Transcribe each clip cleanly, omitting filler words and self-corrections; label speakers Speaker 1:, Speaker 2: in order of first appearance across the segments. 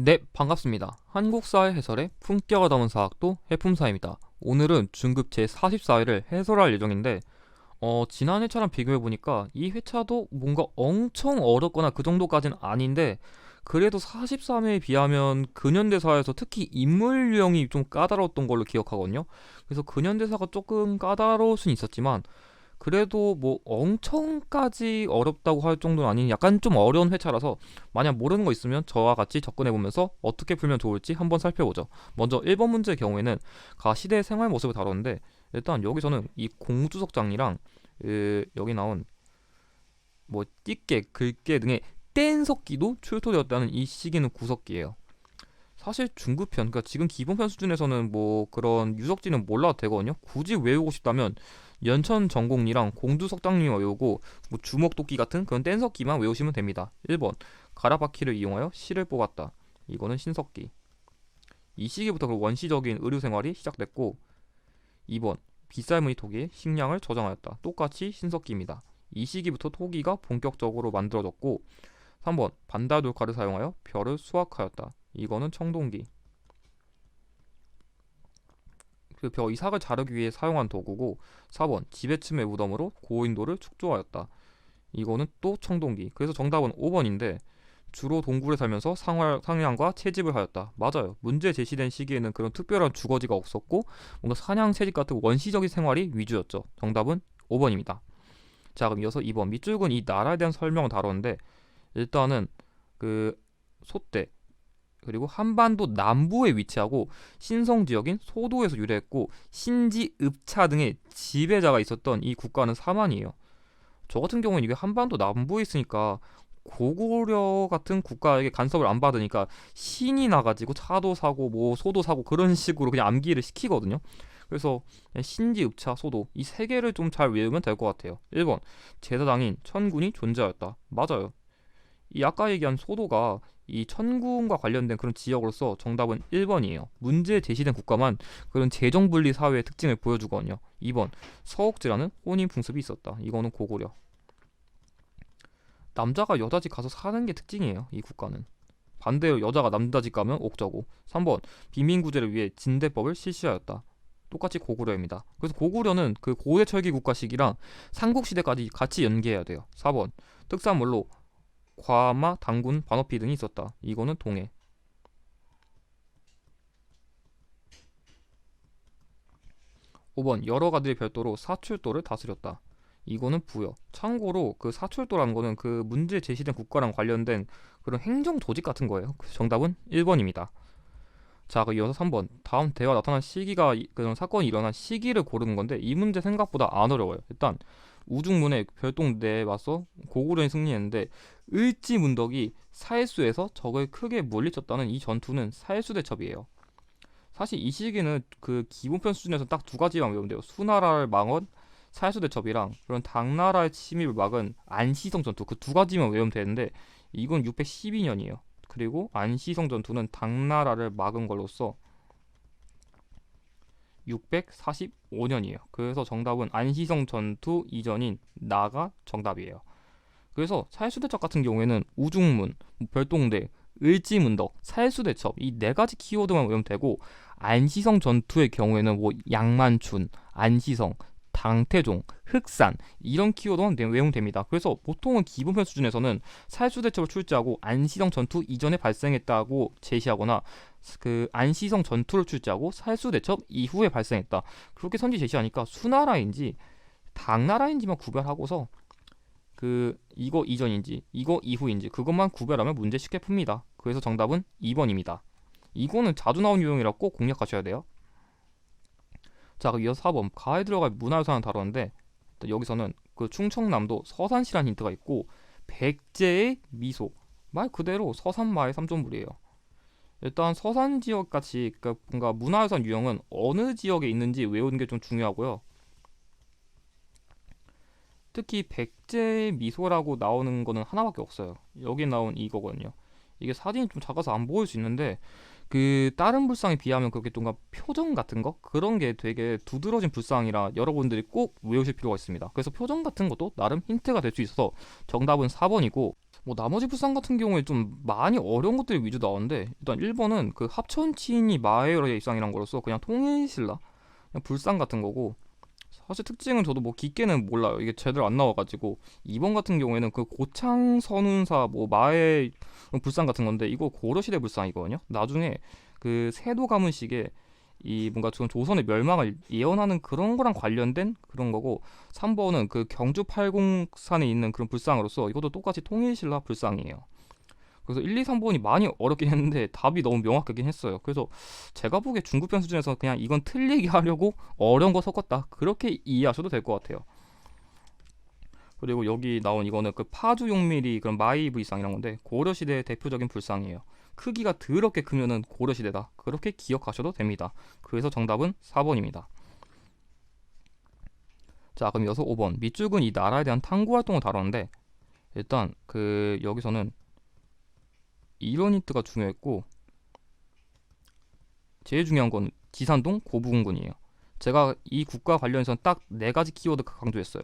Speaker 1: 네, 반갑습니다. 한국사회 해설의 품격을 담은 사학도 해품사입니다. 오늘은 중급 제44회를 해설할 예정인데 지난 회차랑 비교해보니까 이 회차도 뭔가 엄청 어렵거나 그 정도까지는 아닌데 그래도 43회에 비하면 근현대사에서 특히 인물 유형이 좀 까다로웠던 걸로 기억하거든요. 그래서 근현대사가 조금 까다로울 수는 있었지만 그래도 뭐 엄청까지 어렵다고 할 정도는 아닌 약간 좀 어려운 회차라서 만약 모르는 거 있으면 저와 같이 접근해보면서 어떻게 풀면 좋을지 한번 살펴보죠. 먼저 1번 문제의 경우에는 가 시대의 생활 모습을 다뤘는데 일단 여기서는 이 공주석장이랑 여기 나온 뭐 띠개, 글개 등의 뗀석기도 출토되었다는 이 시기는 구석기예요. 사실 중급편, 그러니까 지금 기본편 수준에서는 뭐 그런 유적지는 몰라도 되거든요. 굳이 외우고 싶다면 연천 전공리랑 공두석당리만 외우고 뭐 주먹도끼 같은 그런 뗀석기만 외우시면 됩니다. 1번 가라바퀴를 이용하여 실을 뽑았다. 이거는 신석기. 이 시기부터 그 원시적인 의료생활이 시작됐고 2번 빗살무늬 토기에 식량을 저장하였다. 똑같이 신석기입니다. 이 시기부터 토기가 본격적으로 만들어졌고 3번 반달 돌칼을 사용하여 벼를 수확하였다. 이거는 청동기. 그 벼 이삭을 자르기 위해 사용한 도구고 4번 지배층의 무덤으로 고인돌을 축조하였다. 이거는 또 청동기. 그래서 정답은 5번인데 주로 동굴에 살면서 사냥과 채집을 하였다. 맞아요. 문제 제시된 시기에는 그런 특별한 주거지가 없었고 뭔가 사냥 채집 같은 원시적인 생활이 위주였죠. 정답은 5번입니다. 자, 그럼 이어서 2번 밑줄은 이 나라에 대한 설명을 다뤘는데 일단은 그 소떼 그리고 한반도 남부에 위치하고 신성 지역인 소도에서 유래했고 신지, 읍차 등의 지배자가 있었던 이 국가는 사만이에요. 저 같은 경우는 이게 한반도 남부에 있으니까 고구려 같은 국가에게 간섭을 안 받으니까 신이 나가지고 차도 사고 뭐 소도 사고 그런 식으로 그냥 암기를 시키거든요. 그래서 신지, 읍차, 소도 이 세 개를 좀 잘 외우면 될 것 같아요. 1번 제사장인 천군이 존재하였다. 맞아요. 이 아까 얘기한 소도가 이 천군과 관련된 그런 지역으로서 정답은 1번이에요. 문제에 제시된 국가만 그런 재정분리 사회의 특징을 보여주거든요. 2번 서옥지라는 혼인 풍습이 있었다. 이거는 고구려. 남자가 여자 집 가서 사는 게 특징이에요. 이 국가는. 반대로 여자가 남자 집 가면 옥저고. 3번 비민구제를 위해 진대법을 실시하였다. 똑같이 고구려입니다. 그래서 고구려는 그 고대 철기 국가 시기랑 삼국시대까지 같이 연계해야 돼요. 4번 특산물로 과마, 당군, 반어피 등이 있었다. 이거는 동해. 5번 여러 가지의 별도로 사출도를 다스렸다. 이거는 부여. 참고로 그 사출도라는 거는 그 문제 제시된 국가랑 관련된 그런 행정 조직 같은 거예요. 정답은 1번입니다. 자, 그 이어서 3번. 다음 대화 나타난 시기가 그런 사건이 일어난 시기를 고르는 건데 이 문제 생각보다 안 어려워요. 일단 우중문의 별동대에 맞서 고구려이 승리했는데 을지문덕이 사해수에서 적을 크게 물리쳤다는 이 전투는 사해수대첩이에요. 사실 이 시기는 그 기본편 수준에서 딱 두 가지만 외우면 돼요. 수나라를 막은 사해수대첩이랑 그런 당나라의 침입을 막은 안시성 전투 그 두 가지만 외우면 되는데 이건 612년이에요. 그리고 안시성 전투는 당나라를 막은 걸로써 645년이에요. 그래서 정답은 안시성 전투 이전인 나가 정답이에요. 그래서 살수대첩 같은 경우에는 우중문, 별동대, 을지문덕, 살수대첩 이 네 가지 키워드만 외우면 되고 안시성 전투의 경우에는 뭐 양만춘, 안시성, 당태종, 흑산 이런 키워드만 외우면 됩니다. 그래서 보통은 기본편 수준에서는 살수대첩을 출제하고 안시성 전투 이전에 발생했다고 제시하거나 그 안시성 전투를 출제하고 살수대첩 이후에 발생했다. 그렇게 선지 제시하니까 수나라인지 당나라인지만 구별하고서 그 이거 이전인지 이거 이후인지 그것만 구별하면 문제 쉽게 풉니다. 그래서 정답은 2번입니다. 이거는 자주 나온 유형이라 꼭 공략하셔야 돼요. 자, 이어서 4번 가에 들어갈 문화유산을 다뤘는데 여기서는 그 충청남도 서산시라는 힌트가 있고 백제의 미소 말 그대로 서산마의 삼존물이에요. 일단 서산 지역 같이 그러니까 뭔가 문화유산 유형은 어느 지역에 있는지 외우는 게 좀 중요하고요. 특히 백제의 미소라고 나오는 거는 하나밖에 없어요. 여기 나온 이거거든요. 이게 사진이 좀 작아서 안 보일 수 있는데 그 다른 불상에 비하면 그렇게 뭔가 표정 같은 거 그런 게 되게 두드러진 불상이라 여러분들이 꼭 외우실 필요가 있습니다. 그래서 표정 같은 것도 나름 힌트가 될 수 있어서 정답은 4번이고 뭐 나머지 불상 같은 경우에 좀 많이 어려운 것들이 위주 나오는데, 일단 1번은 그 합천치인이 마에열의 입상이란 거로서 그냥 통일신라 그냥 불상 같은 거고, 사실 특징은 저도 뭐 깊게는 몰라요. 이게 제대로 안 나와가지고. 2번 같은 경우에는 그 고창 선운사 뭐 마의 불상 같은 건데, 이거 고려시대 불상이거든요. 나중에 그 세도 가문식의 이 뭔가 좀 조선의 멸망을 예언하는 그런 거랑 관련된 그런 거고, 3번은 그 경주 팔공산에 있는 그런 불상으로서 이것도 똑같이 통일신라 불상이에요. 그래서 1, 2, 3번이 많이 어렵긴 했는데 답이 너무 명확하긴 했어요. 그래서 제가 보기에 중급편 수준에서 그냥 이건 틀리게 하려고 어려운 거 섞었다, 그렇게 이해하셔도 될 것 같아요. 그리고 여기 나온 이거는 그 파주 용밀이 그런 마이 불상이란 건데, 고려시대의 대표적인 불상이에요. 크기가 더럽게 크면은 고려시대다, 그렇게 기억하셔도 됩니다. 그래서 정답은 4번입니다. 자, 그럼 이어서 5번. 밑줄은 이 나라에 대한 탐구 활동을 다뤘는데, 일단 그 여기서는 이런 힌트가 중요했고, 제일 중요한 건 지산동 고부군군이에요. 제가 이 국가 관련해서는 딱 네 가지 키워드 강조했어요.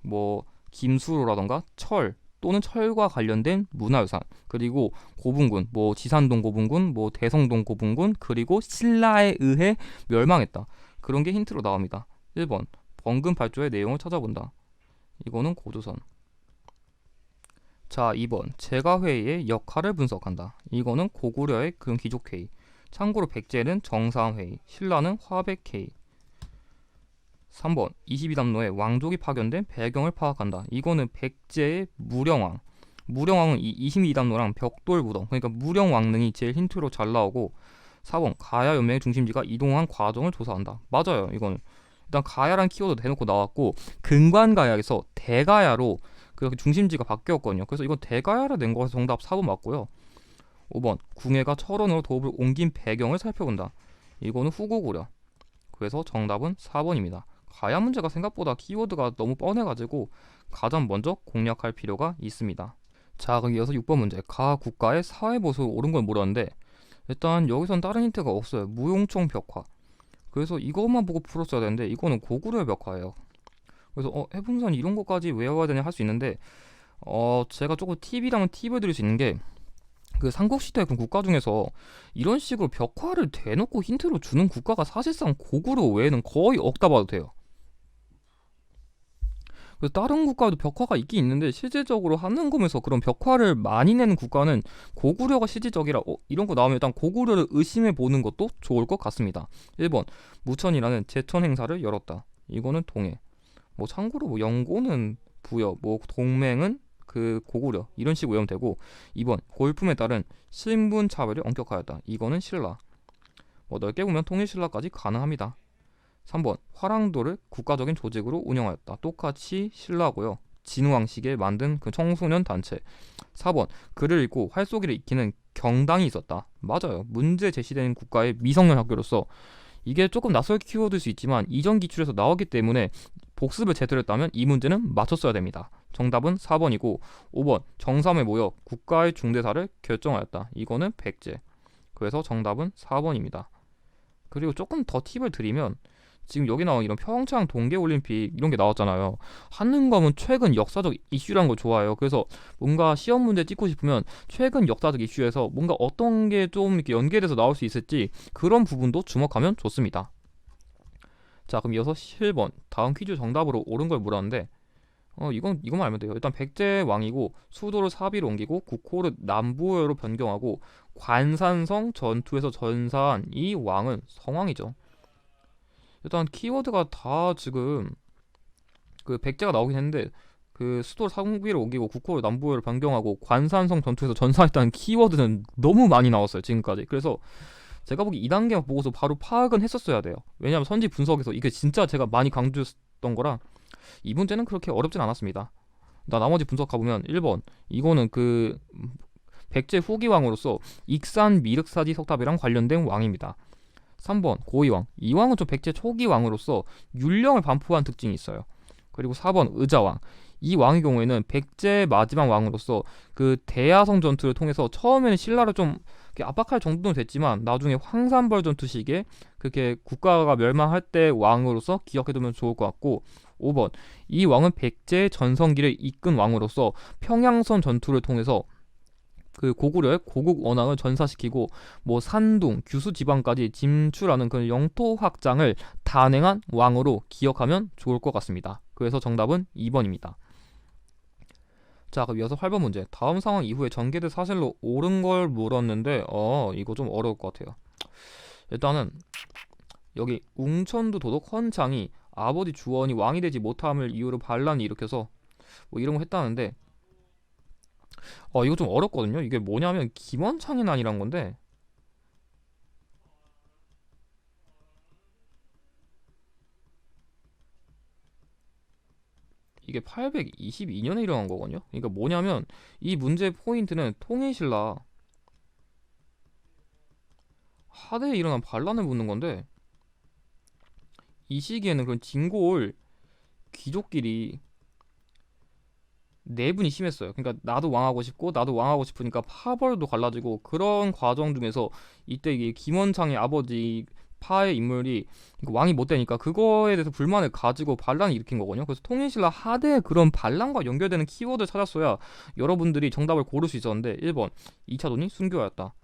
Speaker 1: 뭐 김수로라던가 철 또는 철과 관련된 문화유산, 그리고 고분군, 뭐 지산동 고분군, 뭐 대성동 고분군, 그리고 신라에 의해 멸망했다, 그런 게 힌트로 나옵니다. 1번 번금 발조의 내용을 찾아본다. 이거는 고조선. 자, 2번 제가회의의 역할을 분석한다. 이거는 고구려의 그런 귀족회의. 참고로 백제는 정사회의, 신라는 화백회의. 3번 22담로에 왕족이 파견된 배경을 파악한다. 이거는 백제의 무령왕. 무령왕은 이 22담로랑 벽돌무덤, 그러니까 무령왕릉이 제일 힌트로 잘 나오고, 4번 가야 연맹의 중심지가 이동한 과정을 조사한다. 맞아요. 이건 일단 가야란 키워드 대놓고 나왔고, 근관가야에서 대가야로 그 중심지가 바뀌었거든요. 그래서 이건 대가야라 낸 거라서 정답 4번 맞고요. 5번 궁예가 철원으로 도읍을 옮긴 배경을 살펴본다. 이거는 후고구려. 그래서 정답은 4번입니다. 가야 문제가 생각보다 키워드가 너무 뻔해가지고 가장 먼저 공략할 필요가 있습니다. 자, 그럼 이어서 6번 문제. 가 국가의 사회보수 옳은 걸 물었는데, 일단 여기선 다른 힌트가 없어요. 무용총 벽화. 그래서 이것만 보고 풀었어야 되는데, 이거는 고구려의 벽화예요. 그래서 해분선 이런 것까지 외워야 되냐 할 수 있는데, 제가 조금 팁이라면 팁을 드릴 수 있는 게, 그 삼국시대 그 국가 중에서 이런 식으로 벽화를 대놓고 힌트로 주는 국가가 사실상 고구려 외에는 거의 없다 봐도 돼요. 그래서 다른 국가도 벽화가 있긴 있는데, 실질적으로 한능검에서 그런 벽화를 많이 내는 국가는 고구려가 실질적이라, 이런 거 나오면 일단 고구려를 의심해 보는 것도 좋을 것 같습니다. 1번 무천이라는 제천 행사를 열었다. 이거는 동해. 뭐 참고로 뭐 영고는 부여, 뭐 동맹은 그 고구려, 이런 식으로 외우면 되고, 2번 골품에 따른 신분 차별이 엄격하였다. 이거는 신라. 뭐 넓게 보면 통일신라까지 가능합니다. 3번 화랑도를 국가적인 조직으로 운영하였다. 똑같이 신라고요. 진왕식에 만든 그 청소년 단체. 4번 글을 읽고 활쏘기를 익히는 경당이 있었다. 맞아요. 문제 제시된 국가의 미성년 학교로서, 이게 조금 낯설게 키워드일 수 있지만 이전 기출에서 나오기 때문에 복습을 제대로 했다면 이 문제는 맞췄어야 됩니다. 정답은 4번이고, 5번 정삼에 모여 국가의 중대사를 결정하였다. 이거는 백제. 그래서 정답은 4번입니다. 그리고 조금 더 팁을 드리면, 지금 여기 나온 이런 평창 동계올림픽 이런 게 나왔잖아요. 한능검은 최근 역사적 이슈라는 걸 좋아해요. 그래서 뭔가 시험 문제 찍고 싶으면 최근 역사적 이슈에서 뭔가 어떤 게 좀 이렇게 연계돼서 나올 수 있을지, 그런 부분도 주목하면 좋습니다. 자, 그럼 이어서 7번 다음 퀴즈 정답으로 옳은 걸 물었는데, 이것만 알면 돼요. 일단 백제 왕이고 수도를 사비로 옮기고 국호를 남부여로 변경하고 관산성 전투에서 전사한 이 왕은 성왕이죠. 일단 키워드가 다 지금 그 백제가 나오긴 했는데, 그 수도를 사비로 옮기고 국호를 남부여로 변경하고 관산성 전투에서 전사했다는 키워드는 너무 많이 나왔어요 지금까지. 그래서 제가 보기 2단계 보고서 바로 파악은 했었어야 돼요. 왜냐하면 선지 분석에서 이게 진짜 제가 많이 강조했던 거라. 이 문제는 그렇게 어렵진 않았습니다. 나머지 분석 가보면 1번 이거는 그 백제 후기 왕으로서 익산 미륵사지 석탑이랑 관련된 왕입니다. 3번 고이왕. 이 왕은 좀 백제 초기 왕으로서 율령을 반포한 특징이 있어요. 그리고 4번 의자왕. 이 왕의 경우에는 백제 마지막 왕으로서 그 대야성 전투를 통해서 처음에는 신라를 좀 압박할 정도는 됐지만, 나중에 황산벌 전투 시기에 그렇게 국가가 멸망할 때 왕으로서 기억해두면 좋을 것 같고, 5번 이 왕은 백제의 전성기를 이끈 왕으로서 평양선 전투를 통해서 그 고구려의 고국 원앙을 전사시키고 뭐 산둥, 규수 지방까지 진출하는 그 영토 확장을 단행한 왕으로 기억하면 좋을 것 같습니다. 그래서 정답은 2번입니다. 자, 그럼 이어서 8번 문제. 다음 상황 이후에 전개된 사실로 옳은 걸 물었는데 이거 좀 어려울 것 같아요. 일단은 여기 웅천도 도독 헌창이 아버지 주원이 왕이 되지 못함을 이유로 반란을 일으켜서 뭐 이런 거 했다는데 이거 좀 어렵거든요. 이게 뭐냐면 김원창의 난이란 건데 이게 822년에 일어난 거거든요. 그러니까 뭐냐면 이 문제의 포인트는 통일신라 하대에 일어난 반란을 묻는 건데 이 시기에는 그런 진골 귀족끼리 내분이 심했어요. 그러니까 나도 왕하고 싶고 나도 왕하고 싶으니까 파벌도 갈라지고 그런 과정 중에서 이때 이게 김원창의 아버지 파의 인물이 왕이 못 되니까 그거에 대해서 불만을 가지고 반란을 일으킨 거거든요. 그래서 통일신라 하대의 그런 반란과 연결되는 키워드를 찾았어야 여러분들이 정답을 고를 수 있었는데 1번 2차 돈이 순교하였다.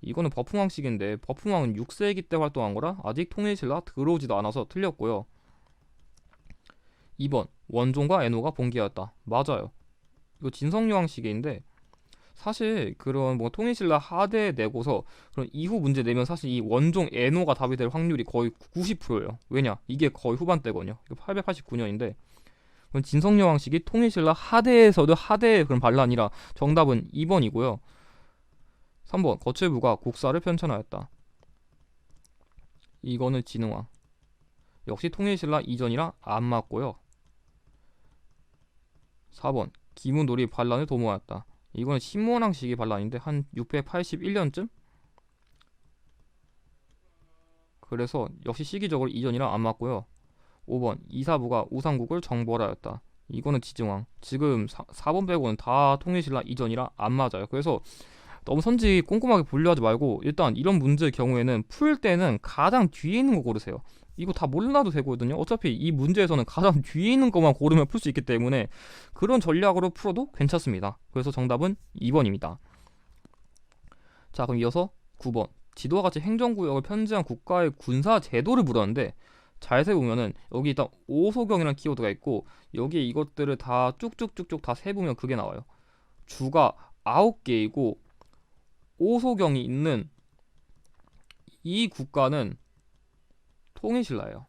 Speaker 1: 이거는 버풍왕 시기인데 버풍왕은 6세기 때 활동한 거라 아직 통일신라 들어오지도 않아서 틀렸고요. 2번 원종과 애노가 봉기하였다. 맞아요. 이거 진성여왕 시기인데 사실 그런 뭐 통일신라 하대 내고서 그런 이후 문제 내면 사실 이 원종 애노가 답이 될 확률이 거의 90%예요. 왜냐? 이게 거의 후반대거든요. 이거 889년인데 진성여왕 시기 통일신라 하대에서도 하대의 그런 반란이라 정답은 2번이고요. 3번 거칠부가 국사를 편찬하였다. 이거는 진흥왕. 역시 통일신라 이전이라 안 맞고요. 4번 기문돌이 반란을 도모하였다. 이거는 신문왕 시기 반란인데 한 681년쯤? 그래서 역시 시기적으로 이전이라 안 맞고요. 5번 이사부가 우상국을 정벌하였다. 이거는 지증왕. 지금 4번 빼고는 다 통일신라 이전이라 안 맞아요. 그래서 너무 선지 꼼꼼하게 분류하지 말고 일단 이런 문제의 경우에는 풀 때는 가장 뒤에 있는 거 고르세요. 이거 다 몰라도 되거든요. 어차피 이 문제에서는 가장 뒤에 있는 것만 고르면 풀 수 있기 때문에 그런 전략으로 풀어도 괜찮습니다. 그래서 정답은 2번입니다. 자, 그럼 이어서 9번 지도와 같이 행정구역을 편제한 국가의 군사 제도를 물었는데 잘 세보면은 여기 일단 오소경이라는 키워드가 있고 여기에 이것들을 다 쭉쭉쭉쭉 다 세보면 그게 나와요. 주가 9개이고 오소경이 있는 이 국가는 통일신라예요.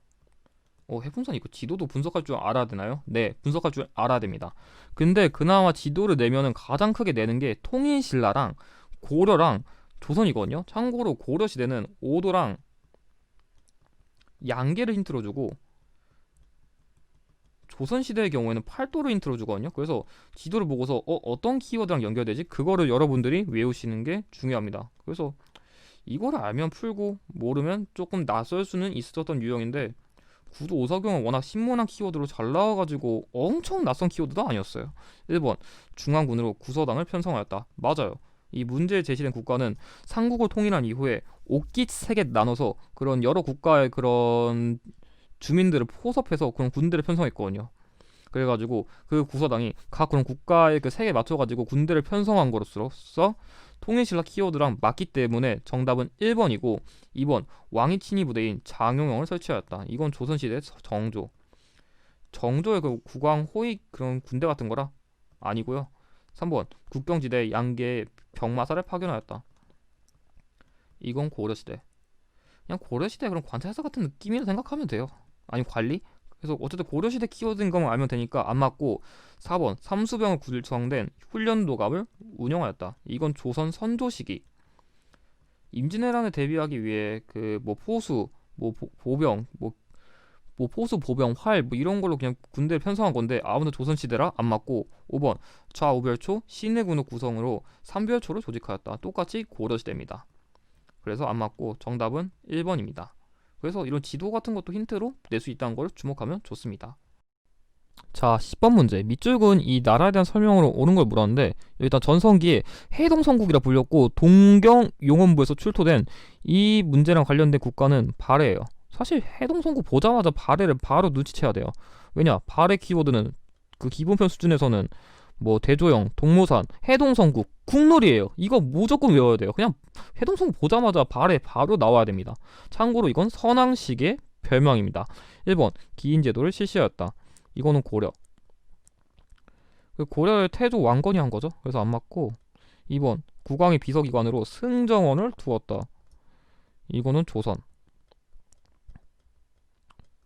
Speaker 1: 해풍선 이거 지도도 분석할 줄 알아야 되나요? 네, 분석할 줄 알아야 됩니다. 근데 그나마 지도를 내면은 가장 크게 내는 게 통일신라랑 고려랑 조선이거든요. 참고로 고려 시대는 오도랑 양계를 힌트로 주고 조선시대의 경우에는 팔도를 힌트로 주거든요. 그래서 지도를 보고서 어떤 키워드랑 연결되지? 그거를 여러분들이 외우시는 게 중요합니다. 그래서 이거를 알면 풀고 모르면 조금 낯설 수는 있었던 유형인데 구도 오사경은 워낙 신문한 키워드로 잘 나와가지고 엄청 낯선 키워드도 아니었어요. 1번 중앙군으로 구서당을 편성하였다. 맞아요. 이 문제에 제시된 국가는 삼국을 통일한 이후에 옥깃 세계 나눠서 그런 여러 국가의 그런 주민들을 포섭해서 그런 군대를 편성했거든요. 그래가지고 그 구서당이 각 그런 국가의 그 세계에 맞춰가지고 군대를 편성한 거로서 통일신라 키워드랑 맞기 때문에 정답은 1번이고 2번 왕이 친위 부대인 장용영을 설치하였다. 이건 조선시대 정조의 그 국왕 호위 그런 군대 같은 거라 아니고요. 3번 국경지대 양계에 병마사를 파견하였다. 이건 고려시대. 그냥 고려시대 그런 관찰사 같은 느낌이라 생각하면 돼요. 아니 관리? 그래서 어쨌든 고려시대 키워드인 것만 알면 되니까 안 맞고 4번 삼수병을 구성된 훈련도감을 운영하였다. 이건 조선 선조 시기 임진왜란에 대비하기 위해 그 뭐 포수 보병 포수 보병 활 이런 걸로 그냥 군대를 편성한 건데 아무튼 조선시대라 안 맞고 5번 좌우별초 신해군의 구성으로 삼별초를 조직하였다. 똑같이 고려시대입니다. 그래서 안 맞고 정답은 1번입니다. 그래서 이런 지도 같은 것도 힌트로 낼 수 있다는 걸 주목하면 좋습니다. 자, 10번 문제. 밑줄은 이 나라에 대한 설명으로 옳은 걸 물었는데 일단 전성기에 해동성국이라 불렸고 동경용원부에서 출토된 이 문제랑 관련된 국가는 발해예요. 사실 해동성국 보자마자 발해를 바로 눈치채야 돼요. 왜냐? 발해 키워드는 그 기본편 수준에서는 뭐 대조영, 동모산, 해동성국, 국놀이에요. 이거 무조건 외워야 돼요. 그냥 해동성국 보자마자 발에 바로 나와야 됩니다. 참고로 이건 선왕식의 별명입니다. 1번 기인제도를 실시하였다. 이거는 고려. 그 고려의 태조 왕건이 한 거죠. 그래서 안 맞고 2번 국왕의 비서기관으로 승정원을 두었다. 이거는 조선.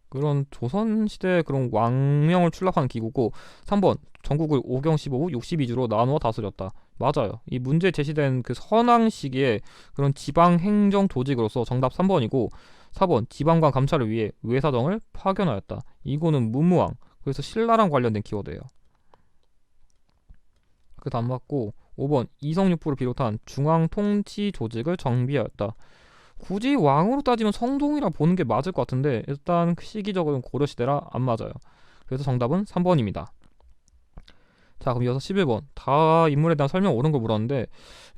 Speaker 1: 그런 조선시대 그런 왕명을 출납하는 기구고 3번 전국을 5경 15부 62주로 나누어 다스렸다. 맞아요. 이 문제 제시된 그 선왕 시기의 그런 지방 행정 조직으로서 정답 3번이고 4번 지방관 감찰을 위해 외사정을 파견하였다. 이거는 문무왕. 그래서 신라랑 관련된 키워드예요. 그래서 안 맞고 5번 이성육부를 비롯한 중앙 통치 조직을 정비하였다. 굳이 왕으로 따지면 성종이라 보는 게 맞을 것 같은데 일단 시기적으로는 고려시대라 안 맞아요. 그래서 정답은 3번입니다. 자, 그럼 이어서 11번 다 인물에 대한 설명 옳은 걸 물었는데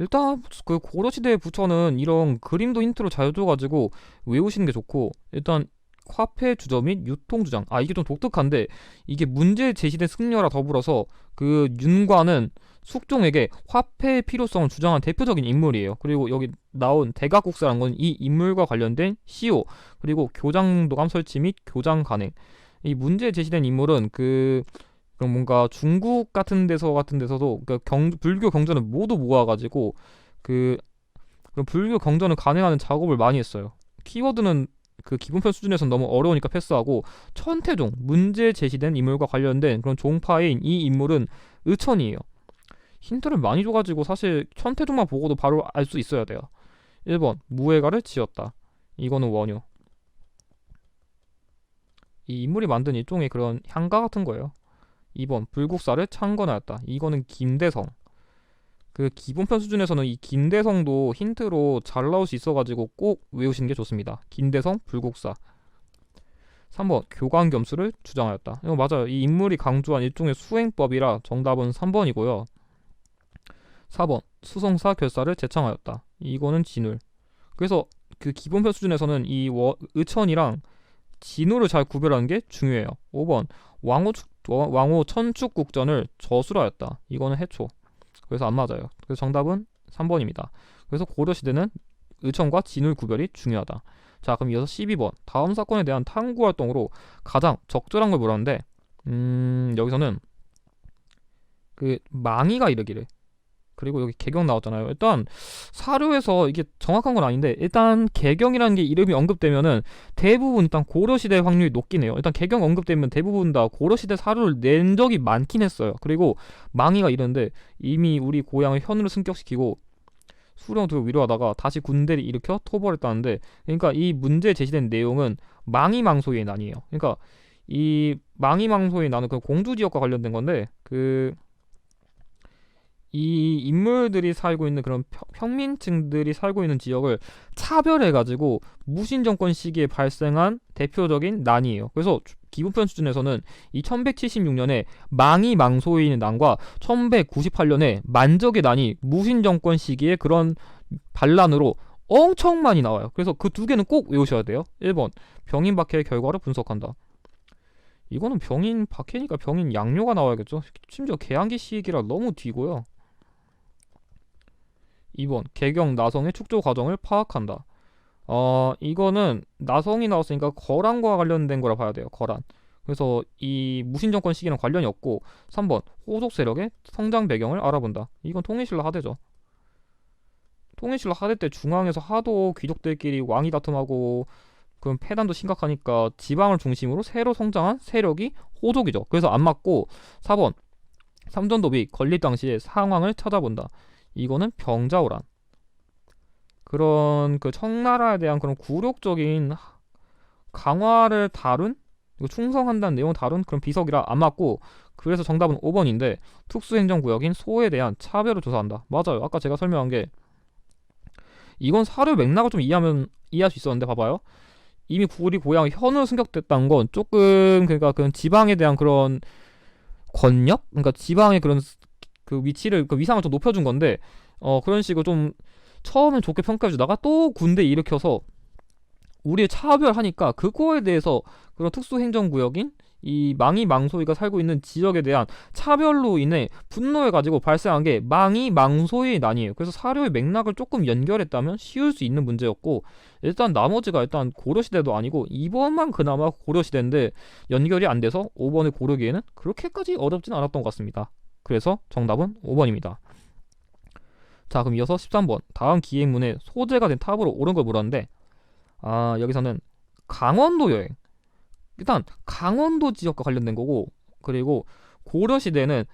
Speaker 1: 일단 그 고려시대 부처는 이런 그림도 힌트로 잘 줘가지고 외우시는 게 좋고 일단 화폐 주저 및 유통 주장 이게 좀 독특한데 이게 문제 제시된 승려라 더불어서 그 윤과는 숙종에게 화폐의 필요성을 주장한 대표적인 인물이에요. 그리고 여기 나온 대각국사라는 건 이 인물과 관련된 시효 그리고 교장도감 설치 및 교장 간행. 이 문제 제시된 인물은 그럼 뭔가 중국 같은 데서도 불교 경전을 모두 모아가지고 그럼 불교 경전을 간행하는 작업을 많이 했어요. 키워드는 그 기본편 수준에서는 너무 어려우니까 패스하고 천태종 문제 제시된 인물과 관련된 그런 종파인 이 인물은 의천이에요. 힌트를 많이 줘가지고 사실 천태종만 보고도 바로 알 수 있어야 돼요. 1번 무예가를 지었다. 이거는 원효. 이 인물이 만든 일종의 그런 향가 같은 거예요. 2번 불국사를 창건하였다. 이거는 김대성. 그 기본편 수준에서는 이 김대성도 힌트로 잘 나올 수 있어가지고 꼭 외우시는 게 좋습니다. 김대성 불국사. 3번 교관겸수를 주장하였다. 이거 맞아요. 이 인물이 강조한 일종의 수행법이라 정답은 3번이고요. 4번 수성사 결사를 제창하였다. 이거는 진울. 그래서 그 기본편 수준에서는 이 의천이랑 진울을 잘 구별하는 게 중요해요. 5번 왕호 천축국전을 저술하였다. 이거는 해초. 그래서 안 맞아요. 그래서 정답은 3번입니다. 그래서 고려시대는 의천과 진울 구별이 중요하다. 자, 그럼 이어서 12번 다음 사건에 대한 탐구 활동으로 가장 적절한 걸 물었는데 여기서는 그 망이가 이르기를 그리고 여기 개경 나왔잖아요. 일단 사료에서 이게 정확한 건 아닌데 일단 개경이라는 게 이름이 언급되면은 대부분 일단 고려시대 확률이 높긴 해요. 일단 개경 언급되면 대부분 다 고려시대 사료를 낸 적이 많긴 했어요. 그리고 망이가 이러는데 이미 우리 고향을 현으로 승격시키고 수령 두고 위로하다가 다시 군대를 일으켜 토벌했다는데 그러니까 이 문제 제시된 내용은 망이망소의 난이에요. 그러니까 이 망이망소의 난은 그 공주 지역과 관련된 건데 이 인물들이 살고 있는 그런 평민층들이 살고 있는 지역을 차별해가지고 무신 정권 시기에 발생한 대표적인 난이에요. 그래서 기본편 수준에서는 이 1176년에 망이 망소인의 난과 1198년에 만적의 난이 무신 정권 시기에 그런 반란으로 엄청 많이 나와요. 그래서 그 두 개는 꼭 외우셔야 돼요. 1번 병인 박해의 결과를 분석한다. 이거는 병인 박해니까 병인 양료가 나와야겠죠. 심지어 개항기 시기라 너무 뒤고요. 2번 개경 나성의 축조 과정을 파악한다. 이거는 나성이 나왔으니까 거란과 관련된 거라 봐야 돼요. 거란. 그래서 이 무신정권 시기는 관련이 없고 3번 호족 세력의 성장 배경을 알아본다. 이건 통일신라 하대죠. 통일신라 하대 때 중앙에서 하도 귀족들끼리 왕위 다툼하고 그럼 패단도 심각하니까 지방을 중심으로 새로 성장한 세력이 호족이죠. 그래서 안 맞고 4번 삼전도비 건립 당시의 상황을 찾아본다. 이거는 병자호란. 그런 그 청나라에 대한 그런 굴욕적인 강화를 다룬 충성한다는 내용을 다룬 그런 비석이라 안 맞고 그래서 정답은 5번인데 특수행정구역인 소에 대한 차별을 조사한다. 맞아요. 아까 제가 설명한 게 이건 사료 맥락을 좀 이해할 수 있었는데 봐봐요. 이미 우리 고향 현으로 승격됐다는 건 조금 그러니까 그런 지방에 대한 그런 권력? 그러니까 지방의 그런 그 위치를 그 위상을 좀 높여준 건데 그런 식으로 좀 처음엔 좋게 평가해주다가 또 군대 일으켜서 우리를 차별하니까 그거에 대해서 그런 특수행정구역인 이 망이 망소이가 살고 있는 지역에 대한 차별로 인해 분노해가지고 발생한 게 망이 망소의 난이에요. 그래서 사료의 맥락을 조금 연결했다면 쉬울 수 있는 문제였고, 일단 나머지가 일단 고려시대도 아니고 2번만 그나마 고려시대인데 연결이 안 돼서 5번을 고르기에는 그렇게까지 어렵진 않았던 것 같습니다. 그래서 정답은 5번입니다. 자, 그럼 이어서 13번 다음 기행문에 소재가 된 탑으로 옳은 걸 물었는데, 여기서는 강원도 여행, 일단 강원도 지역과 관련된 거고, 그리고 고려시대는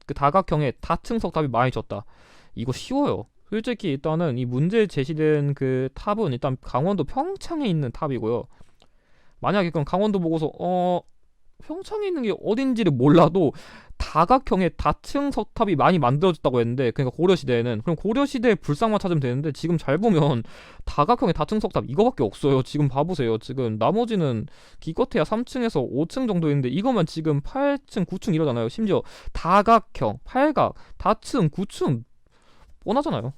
Speaker 1: 그 다각형의 다층 석탑이 많이 졌다. 이거 쉬워요. 솔직히 일단은 이 문제 제시된 그 탑은 일단 강원도 평창에 있는 탑이고요. 만약에 그럼 강원도 보고서 평창에 있는 게 어딘지를 몰라도 다각형의 다층 석탑이 많이 만들어졌다고 했는데, 그러니까 고려시대에는, 그럼 고려시대의 불상만 찾으면 되는데 지금 잘 보면 다각형의 다층 석탑 이거밖에 없어요. 지금 봐보세요. 지금 나머지는 기껏해야 3층에서 5층 정도 있는데 이거만 지금 8층 9층 이러잖아요. 심지어 다각형, 팔각, 다층, 9층 뻔하잖아요.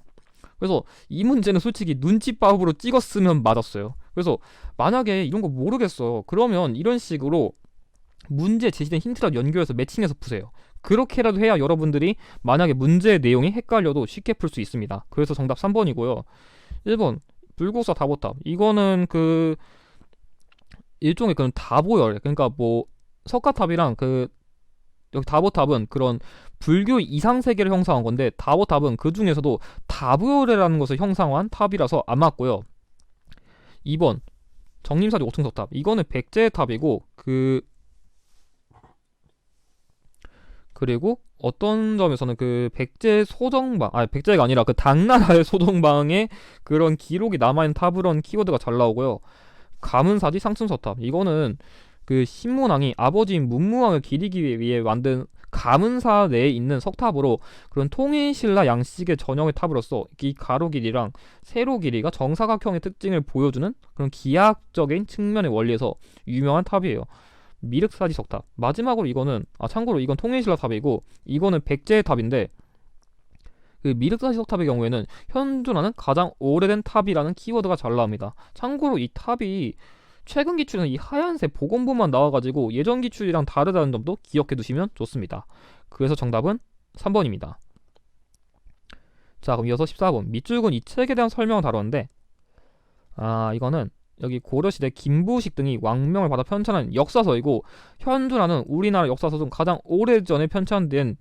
Speaker 1: 그래서 이 문제는 솔직히 눈치밥으로 찍었으면 맞았어요. 그래서 만약에 이런 거 모르겠어, 그러면 이런 식으로 문제 제시된 힌트랑 연결해서 매칭해서 푸세요. 그렇게라도 해야 여러분들이 만약에 문제의 내용이 헷갈려도 쉽게 풀 수 있습니다. 그래서 정답 3번이고요. 1번 불국사 다보탑, 이거는 그 일종의 그런 다보열, 그러니까 뭐 석가탑이랑 그 여기 다보탑은 그런 불교 이상 세계를 형상한 건데, 다보탑은 그 중에서도 다보열이라는 것을 형상한 탑이라서 안 맞고요. 2번 정림사지 5층 석탑, 이거는 백제의 탑이고 그리고 어떤 점에서는 그 백제 소정방, 백제가 아니라 그 당나라의 소정방에 그런 기록이 남아있는 탑으로는 키워드가 잘 나오고요. 가문사지 상층서탑, 이거는 그 신문왕이 아버지인 문무왕을 기리기 위해 만든 가문사 내에 있는 석탑으로 그런 통일신라 양식의 전형의 탑으로서 이 가로 길이랑 세로 길이가 정사각형의 특징을 보여주는 그런 기하학적인 측면의 원리에서 유명한 탑이에요. 미륵사지 석탑, 마지막으로 이거는 참고로 이건 통일신라 탑이고 이거는 백제의 탑인데, 그 미륵사지 석탑의 경우에는 현존하는 가장 오래된 탑이라는 키워드가 잘 나옵니다. 참고로 이 탑이 최근 기출에는 이 하얀색 복원본만 나와가지고 예전 기출이랑 다르다는 점도 기억해 두시면 좋습니다. 그래서 정답은 3번입니다. 자, 그럼 이어서 14번 밑줄근 이 책에 대한 설명을 다뤘는데, 이거는 여기 고려시대 김부식 등이 왕명을 받아 편찬한 역사서이고, 현존하는 우리나라 역사서 중 가장 오래전에 편찬된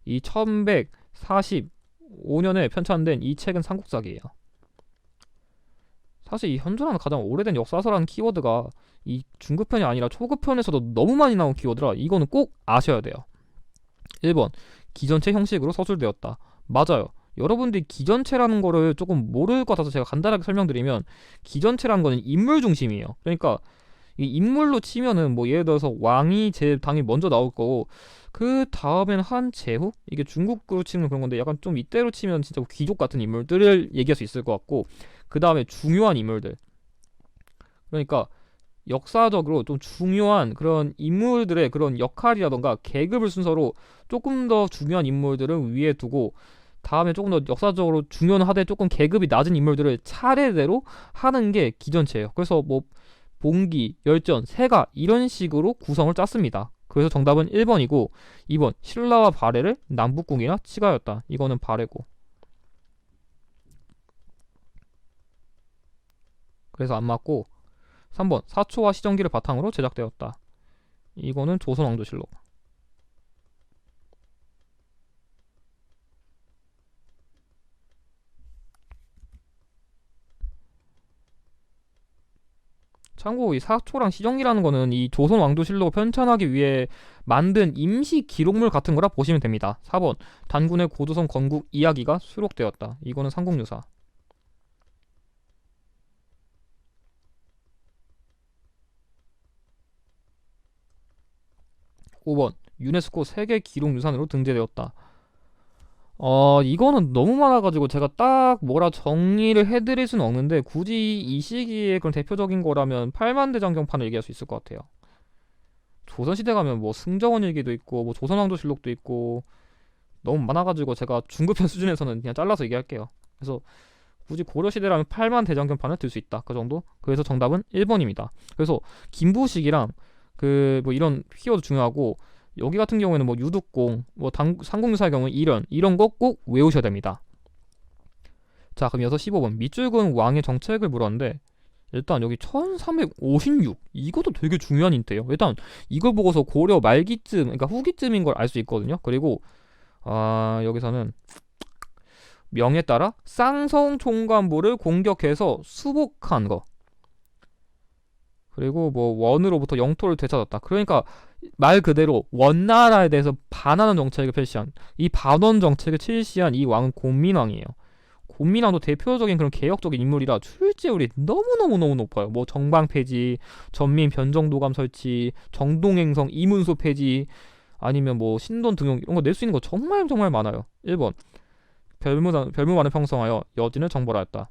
Speaker 1: 이 1145년에 편찬된 이 책은 삼국사기예요. 사실 이 현존하는 가장 오래된 역사서라는 키워드가 이 중급편이 아니라 초급편에서도 너무 많이 나온 키워드라 이거는 꼭 아셔야 돼요. 1번 기전체 형식으로 서술되었다. 맞아요. 여러분들이 기전체라는 거를 조금 모를 것 같아서 제가 간단하게 설명드리면, 기전체라는 거는 인물 중심이에요. 그러니까 이 인물로 치면은 뭐 예를 들어서 왕이 제일 당연히 먼저 나올 거고, 그 다음엔 한 제후, 이게 중국으로 치면 그런 건데 약간 좀 이때로 치면 진짜 귀족 같은 인물들을 얘기할 수 있을 것 같고, 그 다음에 중요한 인물들, 그러니까 역사적으로 좀 중요한 그런 인물들의 그런 역할이라던가 계급을 순서로 조금 더 중요한 인물들을 위에 두고, 다음에 조금 더 역사적으로 중요하되 조금 계급이 낮은 인물들을 차례대로 하는 게 기전체예요. 그래서 뭐 봉기, 열전, 세가 이런 식으로 구성을 짰습니다. 그래서 정답은 1번이고, 2번 신라와 발해를 남북궁이라 치가였다. 이거는 발해고, 그래서 안 맞고, 3번 사초와 시정기를 바탕으로 제작되었다. 이거는 조선왕조실록. 참고 이 사초랑 시정기라는 거는 이 조선왕조실록을 편찬하기 위해 만든 임시 기록물 같은 거라 보시면 됩니다. 4번 단군의 고조선 건국 이야기가 수록되었다. 이거는 삼국유사. 5번 유네스코 세계 기록유산으로 등재되었다. 이거는 너무 많아가지고 제가 딱 뭐라 정리를 해드릴 수는 없는데, 굳이 이 시기에 그런 대표적인 거라면 팔만대장경판을 얘기할 수 있을 것 같아요. 조선시대 가면 뭐 승정원 일기도 있고 뭐 조선왕조실록도 있고 너무 많아가지고 제가 중급편 수준에서는 그냥 잘라서 얘기할게요. 그래서 굳이 고려시대라면 팔만대장경판을 들 수 있다, 그 정도. 그래서 정답은 1번입니다. 그래서 김부식이랑 그 뭐 이런 키워드 중요하고, 여기 같은 경우에는 뭐 유독공, 뭐 상공유사의 경우 이런 거 꼭 외우셔야 됩니다. 자, 그럼 이어서 15번 밑줄근 왕의 정책을 물었는데, 일단 여기 1356 이것도 되게 중요한 힌트예요. 일단 이걸 보고서 고려 말기쯤, 그러니까 후기쯤인 걸 알 수 있거든요. 그리고 여기서는 명에 따라 쌍성 총관부를 공격해서 수복한 거, 그리고 뭐 원으로부터 영토를 되찾았다. 그러니까 말 그대로 원나라에 대해서 반하는 정책을 펼치한, 이 반원 정책을 실시한 이 왕은 곤민왕이에요. 곤민왕도 대표적인 그런 개혁적인 인물이라 출제율이 너무너무너무 높아요. 뭐 정방 폐지, 전민 변정도감 설치, 정동행성 이문소 폐지, 아니면 뭐 신돈 등용, 이런 거 낼 수 있는 거 정말 정말 많아요. 1번 별무만을 형성하여 여진을 정벌하였다.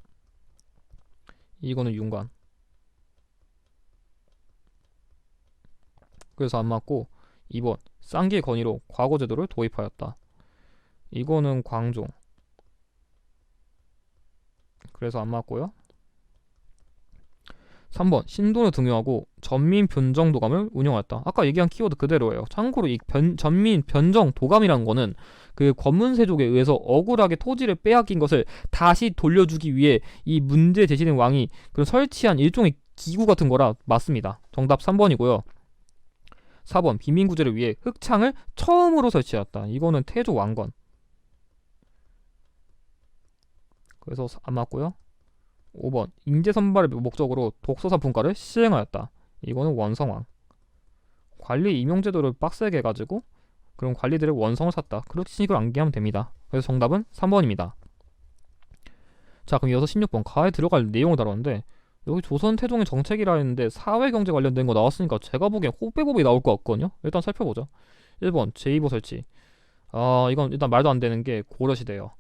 Speaker 1: 이거는 윤관. 그래서 안 맞고, 2번 쌍기 건의로 과거제도를 도입하였다. 이거는 광종. 그래서 안 맞고요. 3번 신돈을 등용하고 전민 변정 도감을 운영하였다. 아까 얘기한 키워드 그대로예요. 참고로 이 전민 변정 도감이라는 거는 그 권문세족에 의해서 억울하게 토지를 빼앗긴 것을 다시 돌려주기 위해 이 문제 제시된 왕이 그런 설치한 일종의 기구 같은 거라 맞습니다. 정답 3번이고요. 4번 빈민구제를 위해 흑창을 처음으로 설치하였다. 이거는 태조 왕건. 그래서 안 맞고요. 5번 인재 선발을 목적으로 독서사 분과를 시행하였다. 이거는 원성왕. 관리 임용제도를 빡세게 해가지고 그럼 관리들의 원성을 샀다. 그렇게 식으로 암기하면 됩니다. 그래서 정답은 3번입니다. 자, 그럼 이어서 16번 가에 들어갈 내용을 다뤘는데, 여기 조선 태종의 정책이라 했는데 사회경제 관련된 거 나왔으니까 제가 보기엔 호배법이 나올 것 같거든요. 일단 살펴보죠. 1번 제2보 설치. 이건 일단 말도 안 되는 게 고려시대예요.